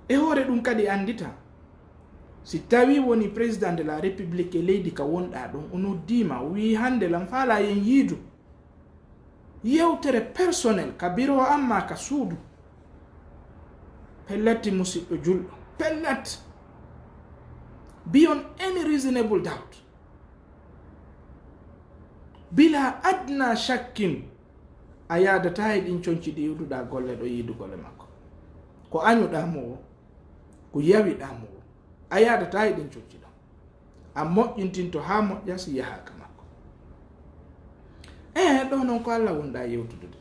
e hoore ɗum kadi andita si tawi woni président de la république e leydi ka wonɗa ɗon o noddima o wi hande lam faala yen yiidu yewtere personnel ka bureau amma ka suudu pelletti musidɗo julɗo pellet beyond any reasonable doubt, bila adna shakkin, a yadata e ɗin conci ɗi yiɗuɗa golle ɗo yiidu golle makko, ko añuɗamo o, ko yawiɗamo o, a yadata e ɗin conci ɗo, a moƴƴintinto ha moƴƴa si yahaka makko. ɗo noon ko Allah wonɗa yewtudude.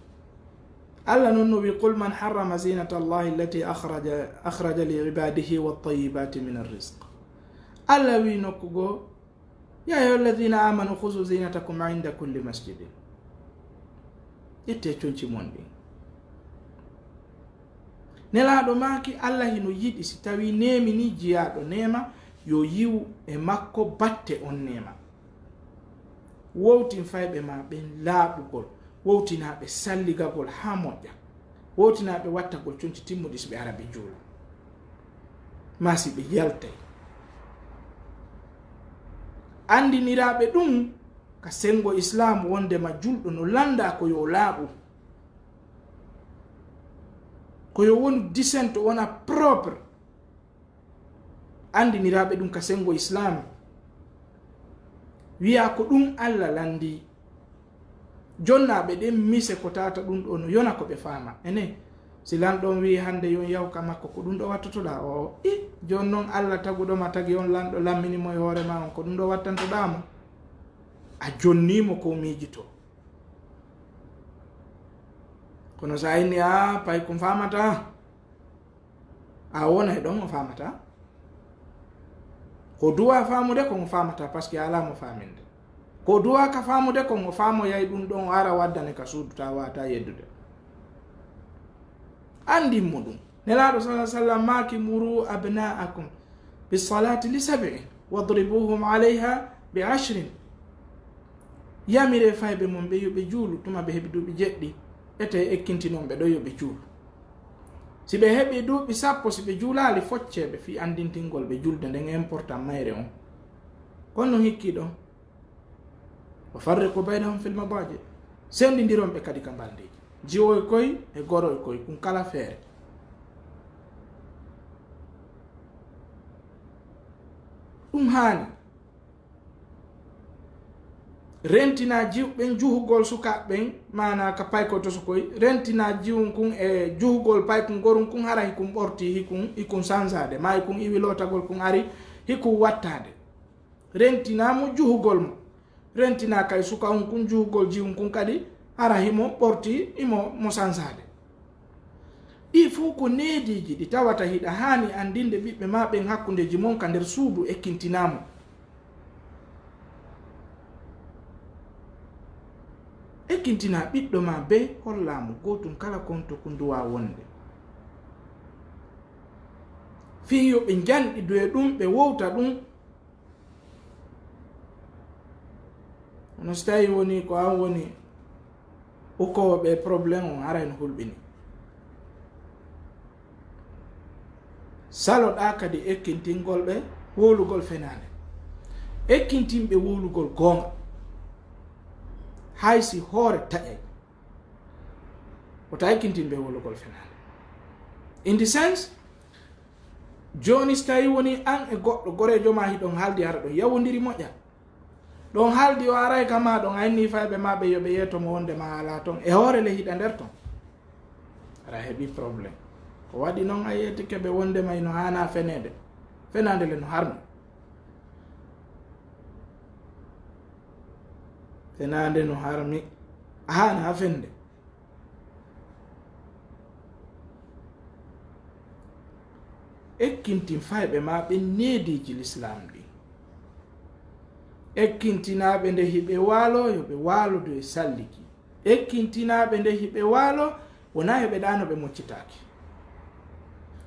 Allah noon no wi qul man harrama zinata allahi allati akhraja li ibadihi wattayibati min arrisq. Allah wi nokku goo, ya ayuha alladina amanu khuzu zinatakum inda kulli masjidin. ƴette conci mon ɗin. Nelaɗo maki Allah hino yiɗi si tawi nemi ni jiyaɗo nema yo yiw e makko batte on nema. Wowtin fayɓe ma ɓen laaɓugol, wowtinaɓe salligagol ha moƴƴa, wowtinaɓe wattagol conci timmuɗi so ɓe ara ɓe juula, ma si ɓe yaltay. Andiniraɓe ɗum ka sengo islam wondema julɗo no landa ko yo laaɓu, ko yo wonu decent wona propre. Andiniraɓe ɗum ka sengo islam wiya ko ɗum Allah landi. Jonnaɓe ɗen mise ko tata ɗum ɗo no yona ko ɓe fama. Ene si lanɗon wi hande yon yawka makko ko ɗum ɗo wattotoɗa o, jon noon Allah taguɗoma tagi on lanɗo lamminimo e hoore ma on ko ɗum ɗo wattantoɗamo, a jonnimo ko miijito. Kono sa inni a pay ko famata, a wona e ɗon o famata, ko duwa famude ko mo famata par ce que ala mo faminde, ko duwa ka famude ko mo famo yay ɗum ɗon o ara waddane ka suudu ta wata yeddude. Andinmo ɗum. Nelaɗo sallallahu alaihi wasallam maki muru abna'akum bisalati li 7 wadribuhum alayha bi 10. Yamire fayɓe mon ɓe yoɓe juulu tuma ɓe heɓi duuɓi 7 ete ekkintinon ɓe ɗo yoɓe juulu. Si ɓe heɓi duuɓi 10 si ɓe juulali focceɓe fi andintingol ɓe julde nden important mayre on. Kono hikki ɗo wa farriqu baynahum fil madaji, sendidiron ɓe kadi ka mbaldeji, jiwoy koy e goroy koy kum kala feere. Ɗum haani rentina jiwɓen juhugol sukaɓɓen mana ka payko to sokoy, rentina jiwum kun e juhugol paykun gorum kun hara hikum ɓorti hikun sansade ma hikun iwi lotagol kun ari hikun wattade. Rentinamo juhugol mo, rentina kay suka on kun juhugol jiwum kun kadi hara himo ɓorti mo sansade. Ɗi fuu ko neediji ɗi tawata hiɗa hani andinde ɓiɓɓe ma ɓen hakkundeji mon ka nder suudu ekkintinamo. Ekkintina ɓiɗɗo ma be hollamo gotum kala konto ko duwa wonde. Fiyo ɓe janɗi doye ɗum ɓe wowta ɗum. Ono so tawi woni ko an woni hokkowo ɓe probléme on ara en hulɓini. Saloɗa kadi ekkintingol ɓe wowlugol fenade, ekkintinɓe wowlugol goonga haysi hoore taƴay wota ekkintinɓe wowlugol fenade. In the sense joni so tawi woni an e goɗɗo gorejo ma hiɗon haaldi hara ɗon yawodiri moƴƴa, ɗon haaldi o aray kama ɗon anni fayɓe ma ɓe yoɓe yettomo wonde ma ala ton e hoore le hiɗa nder ton, ara heɓi probléme. Ko waɗi noon a yettike ɓe wonde may no hana fenede, fenade le no harmi, fenade no harmi hana fende. Ekkintin fayɓe ma ɓe neediji l'islam ɗi, ekkintinaɓe nde hiɓe waalo yoɓe waalodo e salliki, ekkintinaɓe nde hiɓe waalo wona yoɓe ɗano ɓe moccitaki.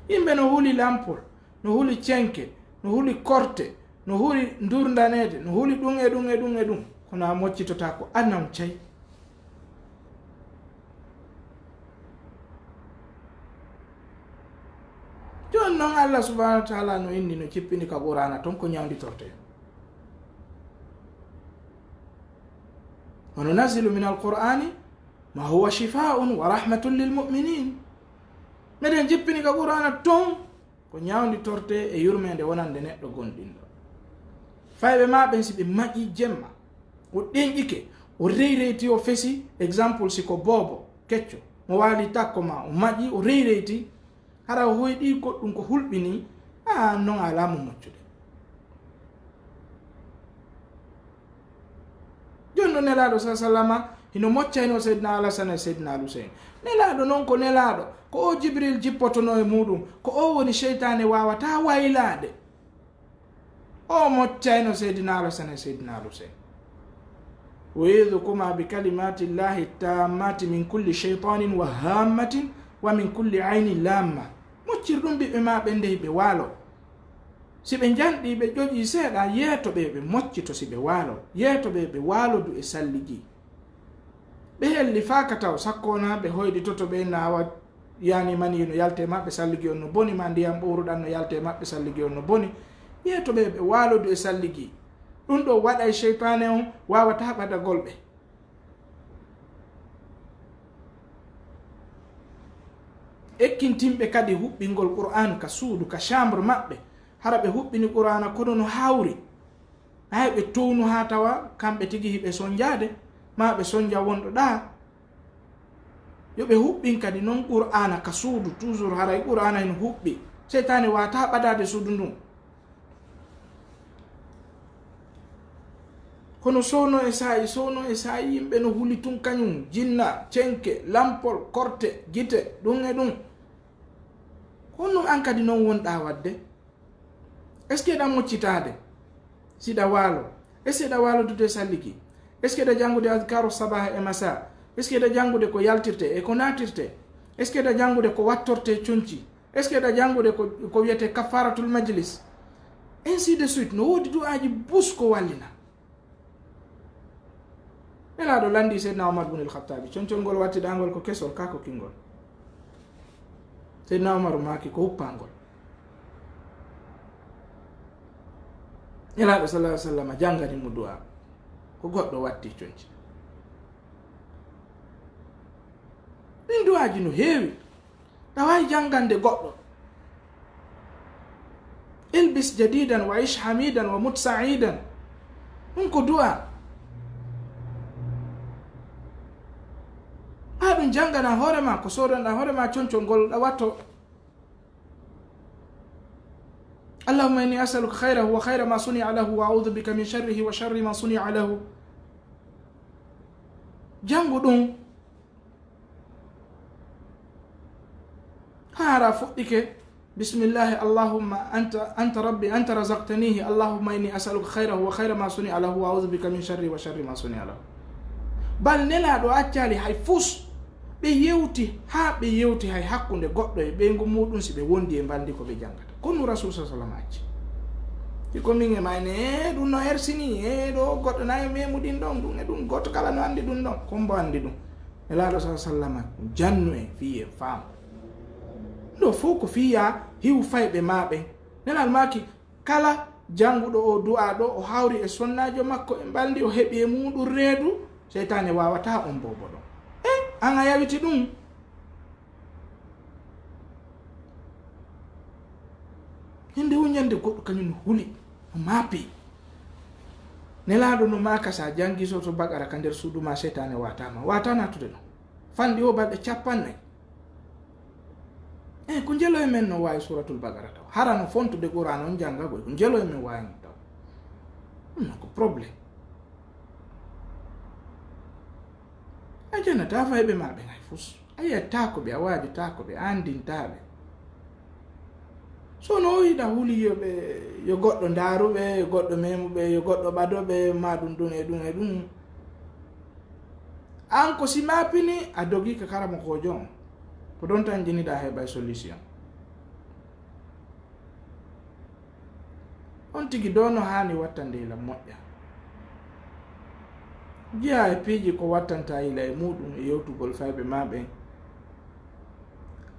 Yimɓe no huli lampol, no huli cenke, no huli korte, no huli ndurdanede, no huli ɗum e ɗum e ɗum e ɗum, kono a moccitota ko anam cay. Jon noon Allah subhanahu wa ta'ala no inni no cippini ka Qur'ana ton ko ñawditorte. Wa nunazzilu min al-Qur'ani ma huwa shifaa'un wa rahmatun lil mu'minin. Meɗen jippini ka Qur'ana ton ko ñawdi torte e yurmede wonande neɗɗo gonɗinɗo. Fayɓe maɓe si ɓe maƴi jemma o ɗenƴike o reyreyti o fesi exemple siko boobo kecco mo waali takko ma o maƴi o reyreyti hara o hoyɗi goɗɗum ko hulɓini non alamu moccude. jonno nelaɗo sa sallama hino moccayno seydna alasan e seydna alusein. nelaɗo noon ko nelaɗo ko o jibril jippotono e muɗum ko o woni cheytane wawata waylade. o moccayno seydina alasan e seydina alusein. ويذكما بكلمات الله التامات من كل شيطان وهامة ومن كل عين لامة. moccir ɗum ɓiɓɓe maɓe ndehi ɓe waalo si ɓe janɗi ɓe ƴoƴi seeɗa yeeto ɓe ɓe moccito si ɓe waalo yeeto ɓe ɓe waalodu e salligi ɓe helli faaka taw sakkona ɓe hoyɗitoto ɓe nawa yani mani no yalte maɓɓe salligi on no boni ma ndiyam ɓowruɗan no yalte maɓɓe salligi on no boni yeeto ɓe ɓe waalodu e salligi. ɗum ɗo waɗa e cheytane on wawata ɓadagol ɓe. ekkintinɓe kadi huɓɓingol qur'an ka suudu ka chambre maɓɓe hara ɓe huɓɓini qur'ana kono no hawri hay ɓe townu ha tawa kamɓe tigi hiɓe sonjade ma ɓe sonja wonɗo ɗa yoɓe huɓɓin kadi noon qur'ana ka suudu toujours haray qur'ana heno huɓɓi cheytane wata ɓadade suudu ndun. kono sowno e sayi yimɓe no huli tun kañum jinna cenke lampol korte gite ɗum e ɗum. honno an kadi noon wonɗa wadde est ce que ɗan moccitade siɗa waalo est ce que ɗa waalodude salliki est ce que ɗa jangude adkaru sabaha e masa est ce que ɗa jangude ko yaltirte e ko natirte est ce que ɗa jangude ko wattorte conci est ce que ɗa jangude ko wiyete kafaratul majlis ainsi de suite. no woodi du'aji bus ko wallina. nelaɗo landi seydna omar bun al-khattabi concol ngol wattiɗangol ko kesol kako kingol. seydna omar maki ko huppangol. nelaɗo sallallahu alaihi wasallam jangani mo du'a ko goɗɗo watti conci. ɗin du'aji no heewi tawawi jangande goɗɗo. ilbis jadidan wa ish hamidan wa mut sa'idan ɗum ko du'a. ɗum jangana hoorema ko sodanɗa hoorema concol ngol ɗa watto. allahumma inni asaluka khayrahu wa khayra ma sunia lahu wa a'udhu bika min sharrihi wa sharri ma sunia lahu. jangu ɗum hara fuɗɗike bismillahi allahumma anta rabbi anta razaqtanihi allahumma inni asaluka khayrahu wa khayra ma sunia lahu wa a'udhu bika min sharri wa sharri ma sunia lahu. bal nelaɗo accali hay fus ɓe yewti hay hakkude goɗɗo e ɓeygu muɗum si ɓe wondi e mbaldi ko ɓe jangata. kono rasul sa sallam acci iko min e mayne ɗum no hersini e ɗo goɗɗo nayi memuɗin ɗon ɗum e ɗum goto kala no andi ɗum ɗon kombo andi ɗum. nelaɗo sa sallama jannu e fiye faam ɗo fof ko fiya hiw fayɓe maɓe. nelaɗo maki kala janguɗo o du'a ɗo o hawri e sonnajo makko e mbaldi o heeɓi e muɗum reedu cheytane wawata on bobo ɗon. an a yawiti ɗum. hinde huñande goɗɗo kañum no huli no maapi. nelaɗo no maka sa jangi so to bagara ka nder suudu ma cheytane wata natude ɗon fanɗi o balɗe 40 ko jelo e men no wawi suratul bagara taw hara no fontude qur'an on janga boy ko jelo e men wawi taw ɗum ko probléme. a janata fayɓe maɓe hay fus a yiyata ko ɓe a wajata ko ɓe andintaɓe. so no yiɗa huuli yo goɗɗo daruɓe goɗɗo memuɓe yo goɗɗo ɓadoɓe ma ɗum ɗum e ɗum e ɗum an ko si mapini a dogi ka karama kojo on ko ɗon tan jiniɗa heɓa solution. on tigi do no hani watta ndeyla moƴƴa jiya e piiji ko wattanta yila e muɗum e yewtugol fayɓe maɓe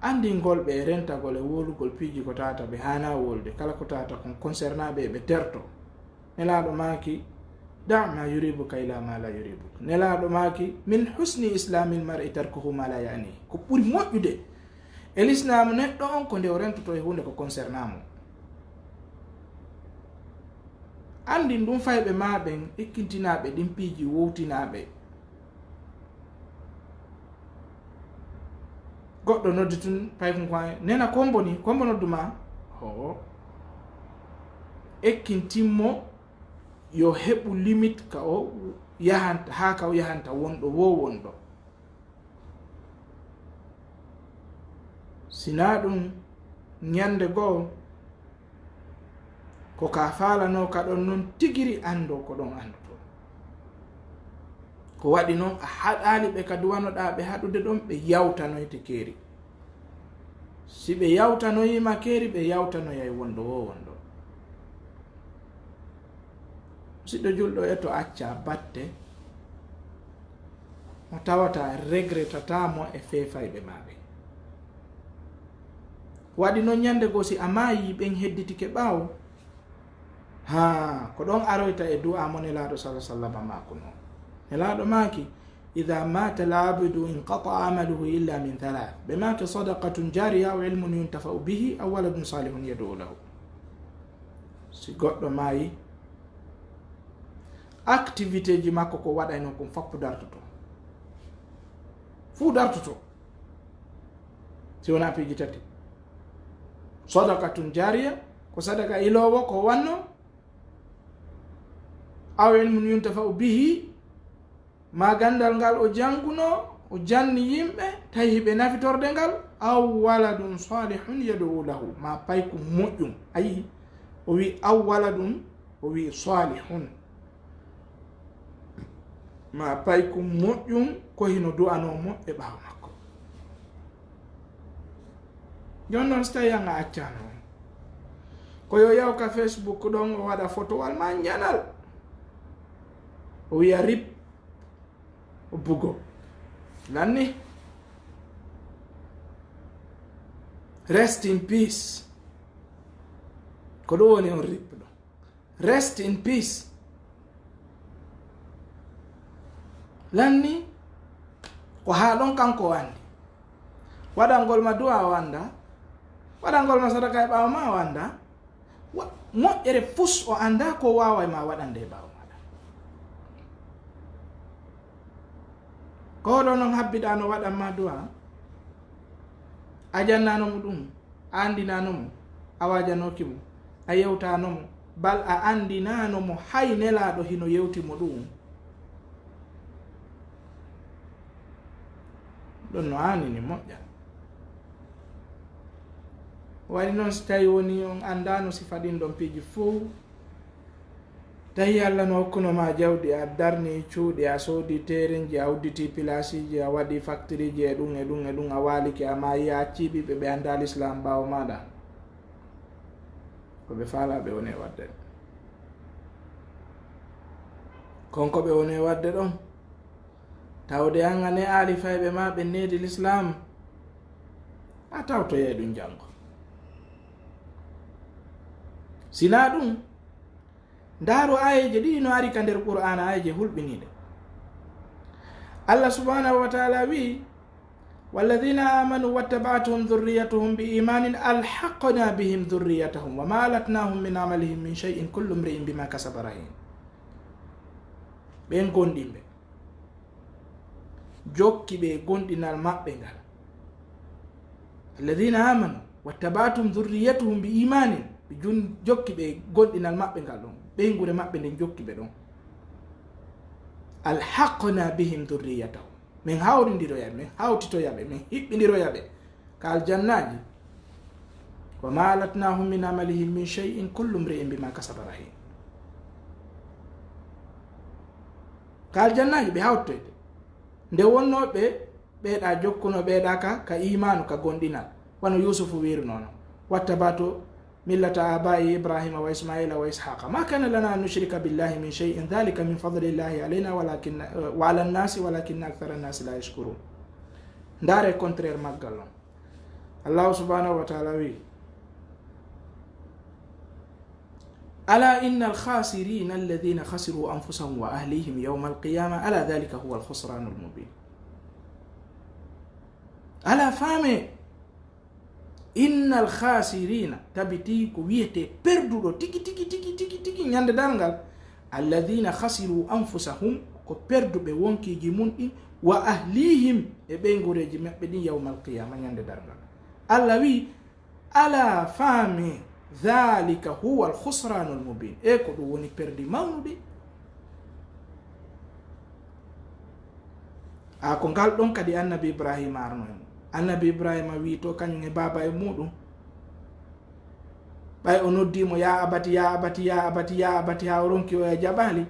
andingol ɓe e rentagol e wolugol piiji ko tata ɓe hana wolde kala ko tata kon concernaɓe ɓe terto. nelaɗo maki da ma yuribuka ila ma la yuribuka. nelaɗo maki min husni islamil mar'i tarkuhu ma la yani ko ɓuri moƴƴude e l'islam neɗɗo on ko nde o rentoto e hunde ko concernamo. Andin ɗum fayɓe maɓen ekkintinaɓe ɗin piiji wowtinaɓe. Goɗɗo noddi tun pay ko nena kombo nodduma o ekkintinmo yo heɓu limite ka o yahanta ha ka o yahanta wonɗo wonɗo. Sina ɗum ñande goo ko ka falano ka ɗon non tigiri ando ko ɗon andoto. Ko waɗi noon a haɗali ɓe ka duwanoɗa ɓe haɗude ɗon ɓe yawtanoyte keeri. Si ɓe yawtanoyima keeri ɓe yawtanoyay wonɗo wonɗo. Siɗɗo julɗo e to acca batte mo tawata regrettatamo e fefayɓe maɓe. Waɗi noon ñande goo si a maayi ɓen hedditike ɓaawo ko ɗon aroyta e du'a mo nelaɗo sallallahu alaihi wasallam mako noon. Nelaɗo maaki idha mata al-abdu inqata'a amaluhu illa min thalath ɓe maaki sadaqatun jariya aw ilmun yuntafa'u bihi aw waladun salihun yad'u lahu. Si goɗɗo maayi activité ji makko ko waɗayno kon fappu dartoto fuu dartoto si wona piiji tati. Sadaqatun jariya ko sadaka ilowo ko wanno, aw ilmun yuntafa'u bihi ma gandal ngal o janguno o janni yimɓe tawi ɓe nafitorde ngal, aw waladun salihun yad'u lahu ma pay ko moƴƴum. Ayi o wi aw waladun o wi salihun ma pay ko moƴƴum ko hino du'anomo e ɓaawo makko. Jon noon so tawi an a accano ko yo yaw ka Facebook ɗon o waɗa photowal ma ñanal o wiya rip o bugo nanni rest in peace ko ɗo woni on rip ɗo rest in peace lanni ko ha ɗon kanko wandi waɗangol ma du'a wanda waɗangol ma sadaka e ɓaawo ma wanda moƴƴere fus o anda ko wawa ma waɗande e ɓaawo maɗa. Ko ɗo noon habbiɗa no waɗanma du'a a jannanomo ɗum a andinanomo a wajanokimo a yewtanomo bal a andinanomo hay nelaɗo hino yewtimo ɗum ɗon no anini moƴƴa. Waɗi noon so tawi woni on andano sifa ɗin ɗon piiji fuu tawi Allah no hokkunoma jawdi a darni cuuɗi a soodi terenji a udditi pilasiji a waɗi factory ji e ɗum a waliki a mayi a acciɓiɓe ɓe anda l'islam ɓaawo maɗa ko ɓe faalaɓe woni e wadde konko ɓe woni e wadde ɗon tawde an a ne aali fayɓe ma ɓe needi l'islam a tawtoye ɗum janngo. Sina ɗum ndaaru ayeje ɗiɗi no ari ka nder qur'ana ayeje hulɓiniɗe. Allah subhanahu wa ta'ala wi walladhina amanu wattaba'atuhum dhurriyyatuhum bi imanin alhaqna bihim dhurriyyatahum wa ma alatnahum min amalihim min shay'in kullu imri'in bima kasaba rahin. ɓen gonɗinɓe jokki ɓe gonɗinal maɓɓe ngal alladhina amanu wattaba'atuhum dhurriyyatuhum bi imanin ɓe jokki ɓe gonɗinal maɓɓe ngal ɗon ɓeygure maɓɓe nden jokki ɓe ɗon alhaqna bihim dhurriyyatahum min hawridiroyaɓe min hawtitoyaɓe min hiɓɓidiroyaɓe ka aljannaji wa ma alatnahum min amalihim min shay'in kullu imri'in bima kasaba rahin. Ka aljannaji ɓe hawtoyde nde wonnoɓe ɓeeɗa jokkuno ɓeeɗa ka imanu ka gonɗinal wano yusufu wirnono wattabatu millata abai ibrahima wa ismaila wa ishaqa ma kana lana an nushrika billahi min shay'in dhalika min fadlillahi alayna wa ala nnasi walakinna akthara nnasi la yashkurun. Ndare contraire maggal on Allah subhanahu wa ta'ala wi ala inna alkhasirina alladhina khasiru anfusahum wa ahlihim yawma alqiyama ala dhalika huwa alkhusran almubin. Ala fame innal khasirina tabiti ko wiyete perduɗo tigi ñande dalngal alladina khasiru anfusahum ko perduɓe wonkiji mun ɗin wa ahlihim e ɓeygoreji maɓɓe ɗin yawmal qiyama ñande dalngal allah wi ala faami dhalika huwa alkhusranu almubin e ko ɗum woni perdi mawnude a ko ngal ɗon kadi annabi ibrahima arno e mum annabi ibrahima wi to kañum e baba e muɗum ɓay o noddimo ya abati ya abati ya abati ya abati ha o ronki o e jaɓali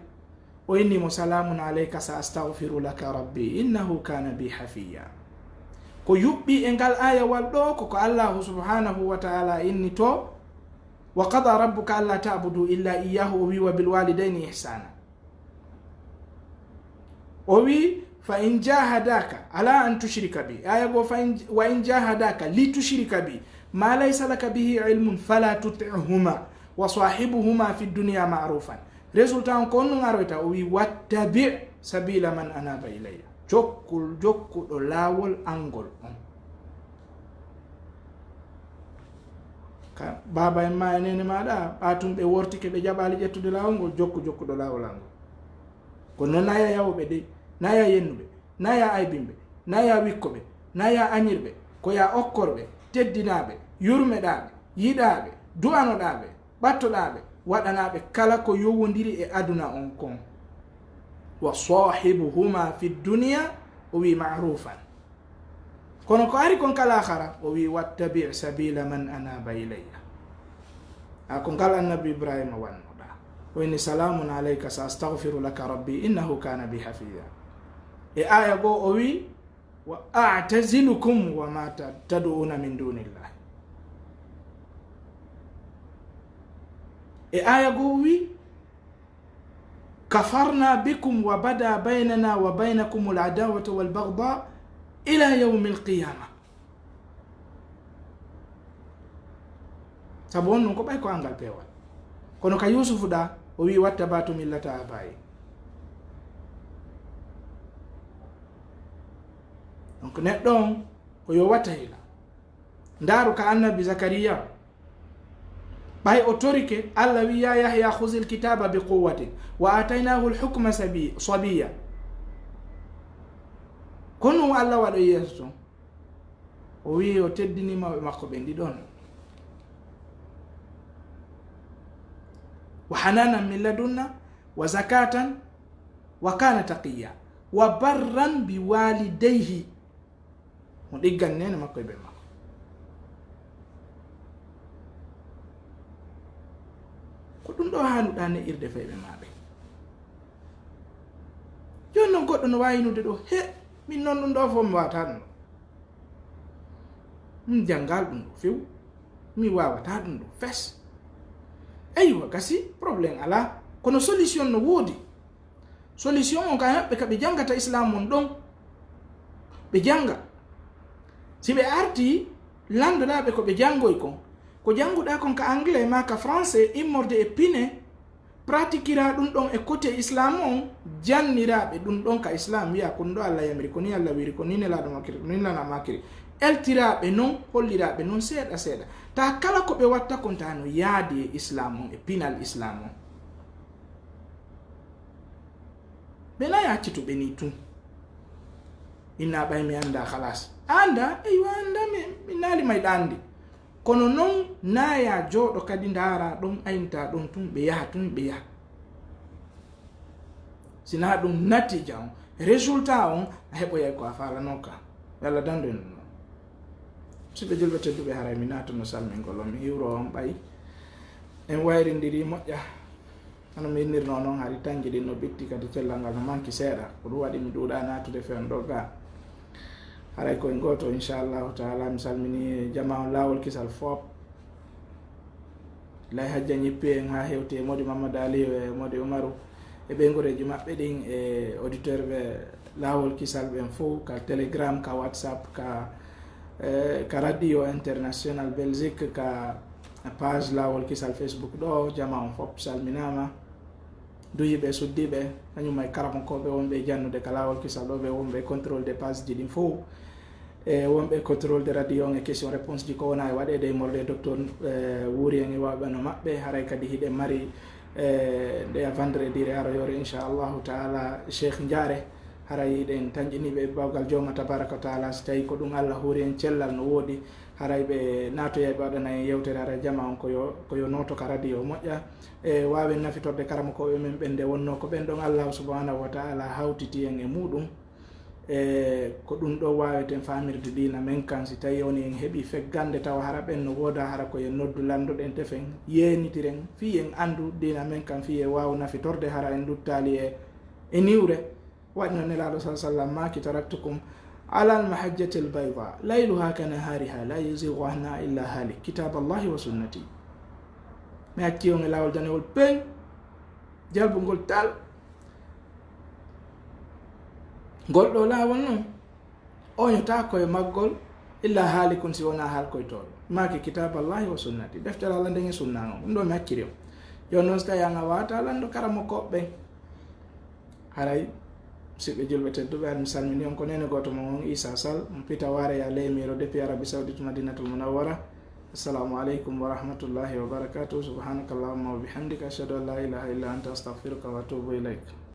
o innimo salamun alayka sa astahfiru laka rabbi innahu kana bi hafiya ko yuɓɓi e ngal ayawal ɗo koko allahu subhanahu wa taala inni to wa qada rabbuka alla tabudu illa iyahu o wi wa bilwalidaini ihsana o wi fa in jahadaka ala an tushrika bi aya go wa in jahadaka li tushrika bi ma laysa laka bihi ilmun fala tuti'huma wa sahibuhuma fi dunya ma'rufan resultat on kon ngaroyta o wi wattabi sabila man anaba ilayya jokkuɗo laawol angol on ka baba en ma enene maɗa ɓatum ɓe wortike ɓe jaɓali ƴettude laawol ngol jokkuɗo laawol angol ko noon naya yawɓe de naya yennuɓe naya aybinɓe naya wikkoɓe naya añirɓe ko ya okkorɓe teddinaɓe yurmeɗaɓe yiɗaɓe du'anoɗaɓe ɓattoɗaɓe waɗanaɓe kala ko yowodiri e aduna on kon wa sahibuhuma fi dunia o wi ma'rufan kono ko ari kon kala akhara o wi wattabi sabila man anaba ilayya a ko ngal annabi ibrahima wannoɗa o inni salamun alayka sa astaghfiru laka rabbi innahu kana bi hafiya e aya go o wi wa a'tazilukum wa ma tad'una min dunillah e aya go wi kafarna bikum wa bada baynana wa baynakum al-adawata wal baghdha ila yawm al-qiyamah sabu on ko ɓay ko angal pewal kono ka yusufu ɗa o wi wattabatu millata abayi donc neɗɗo on ko yo watta hila ndaaru ka annabi zakariya ɓay o torike allah wi ya yahya huzi lkitaba bi quwatin wa ataynahu lhukma sabiya kono allah waɗo yeeso ton o wi o teddinimaɓe makko ɓe ndiɗon wa hananan min ladunna wa zakatan wa kana taqiya wa barran bi walidayhi mo ɗiggan nene makko e ɓe makko ko ɗum ɗo hanuɗa ne irde feɓe maɓe joni noon goɗɗo no wayinude ɗo he min noon ɗum ɗo fof mi wawata ɗum ɗo min janggal ɗum ɗo few mi wawata ɗum ɗo fes eywa gasi probléme ala kono solution no woodi solution on ka heɓɓe ka ɓe jangata islam on ɗon ɓe janga si ɓe arti landoɗaɓe ko ɓe jangoy kon ko janguɗa kon ka anglais ma ka français immorde e pine pratiquera ɗum ɗon e côté islam on janniraɓe ɗum ɗon ka islam wiya ko ɗum ɗo allah yamiri ko ni allah wiri ko ni nelaɗo makiri ko ni lana makiri eltiraɓe noon holliraɓe noon seeɗa seeɗa ta kala ko ɓe watta kon ta no yaadi e islam on e pinal islam on ɓe nayi accituɓe ni tun inna ɓay mi anda halas anda eywa anda mi naali mayɗa andi kono noon naya jooɗo kadi ndaara ɗon aynta ɗon tun ɓe yaha tun ɓe yaha sina ɗum natija on résultat on a heɓoyay ko a falano ka yalla dando en ɗum siɓe julɓe tedduɓe haray mi natono salmingol on mi hiwro on ɓay en wayrindiri moƴƴa hono mi innirno noon hari tanji ɗin no bitti kadi cellal ngal no manki seeɗa ko ɗum waɗi mi ɗuuɗa natude fewn ɗo ga haray koye goto inchallahu taala mi salmini jama on lawol kisal foop lay hajja ñippi en ha hewti e modi mamadou aliou e modi oumarou e ɓeygoreji maɓɓe ɗin e auditeur ɓe lawol kisal ɓen fo ka télégramme ka whatsapp ka radio international belgique ka page lawol kisal facebook ɗo jama on foop salminama duyiɓe suddiɓe kañum ay karakonkoɓe wonɓe jannude ka lawol kisal ɗo ɓe wonɓe contrôle des page ji ɗin fo e wonɓe contrôle de radio on e question réponse ji ko wona e waɗede e morle docteur wuuri en e wawɓeno maɓɓe haray kadi hiɗe mari nde a vendredi re aroyore inchallahu taala cheikh Ndiare haray ɗen tañƴiniɓe bawgal jomma tabaraka wa taala so tawi ko ɗum Allah huuri en cellal no woodi haray ɓe natoya ɓe waɗana en yewtere haray jama on koyo noto ka radio moƴƴa e wawen nafitorde karama koɓe men ɓen nde wonno ko ɓen ɗon Allah subhanahu wa taala hawtiti en e muɗum e ko ɗum ɗo waweten famirde dina men kan si tawi woni en heeɓi feggande tawa hara ɓen no wooda hara koyen noddu landuɗen tefen yenitiren fi en andu dina men kan fi e waw nafitorde hara en duttali e niwre waɗi no nelaɗo sa sallam maki taraktukum ala almahajjati albayda layluha kanahariha la yuzigu anha illa halik kitab allahi wa sunnati mi hacci on e lawol danewol peŋ jalbugol tal goɗɗo lawol noon oñota koye maggol illa haalikun si wona haal koytoɗo maki kitab allahi wa sunnati deftere Allah nden e sunna on ɗum ɗo mi hacciri o joni noon so tawi an a wawata landu karamo koɓɓe haray siɓɓe julɓe tedduɓe ar mi salmini on ko nene goto mo on Issa Sall mo pita ware ya leymiro depuis Arabie Saoudite Madinatul Munawwara. Assalamu aleykum wa rahmatullahi wa barakatuh. Subhanakallahumma wa bihamdika ashhadu an la ilaha illa anta astaghfiruka wa atubu ilayk.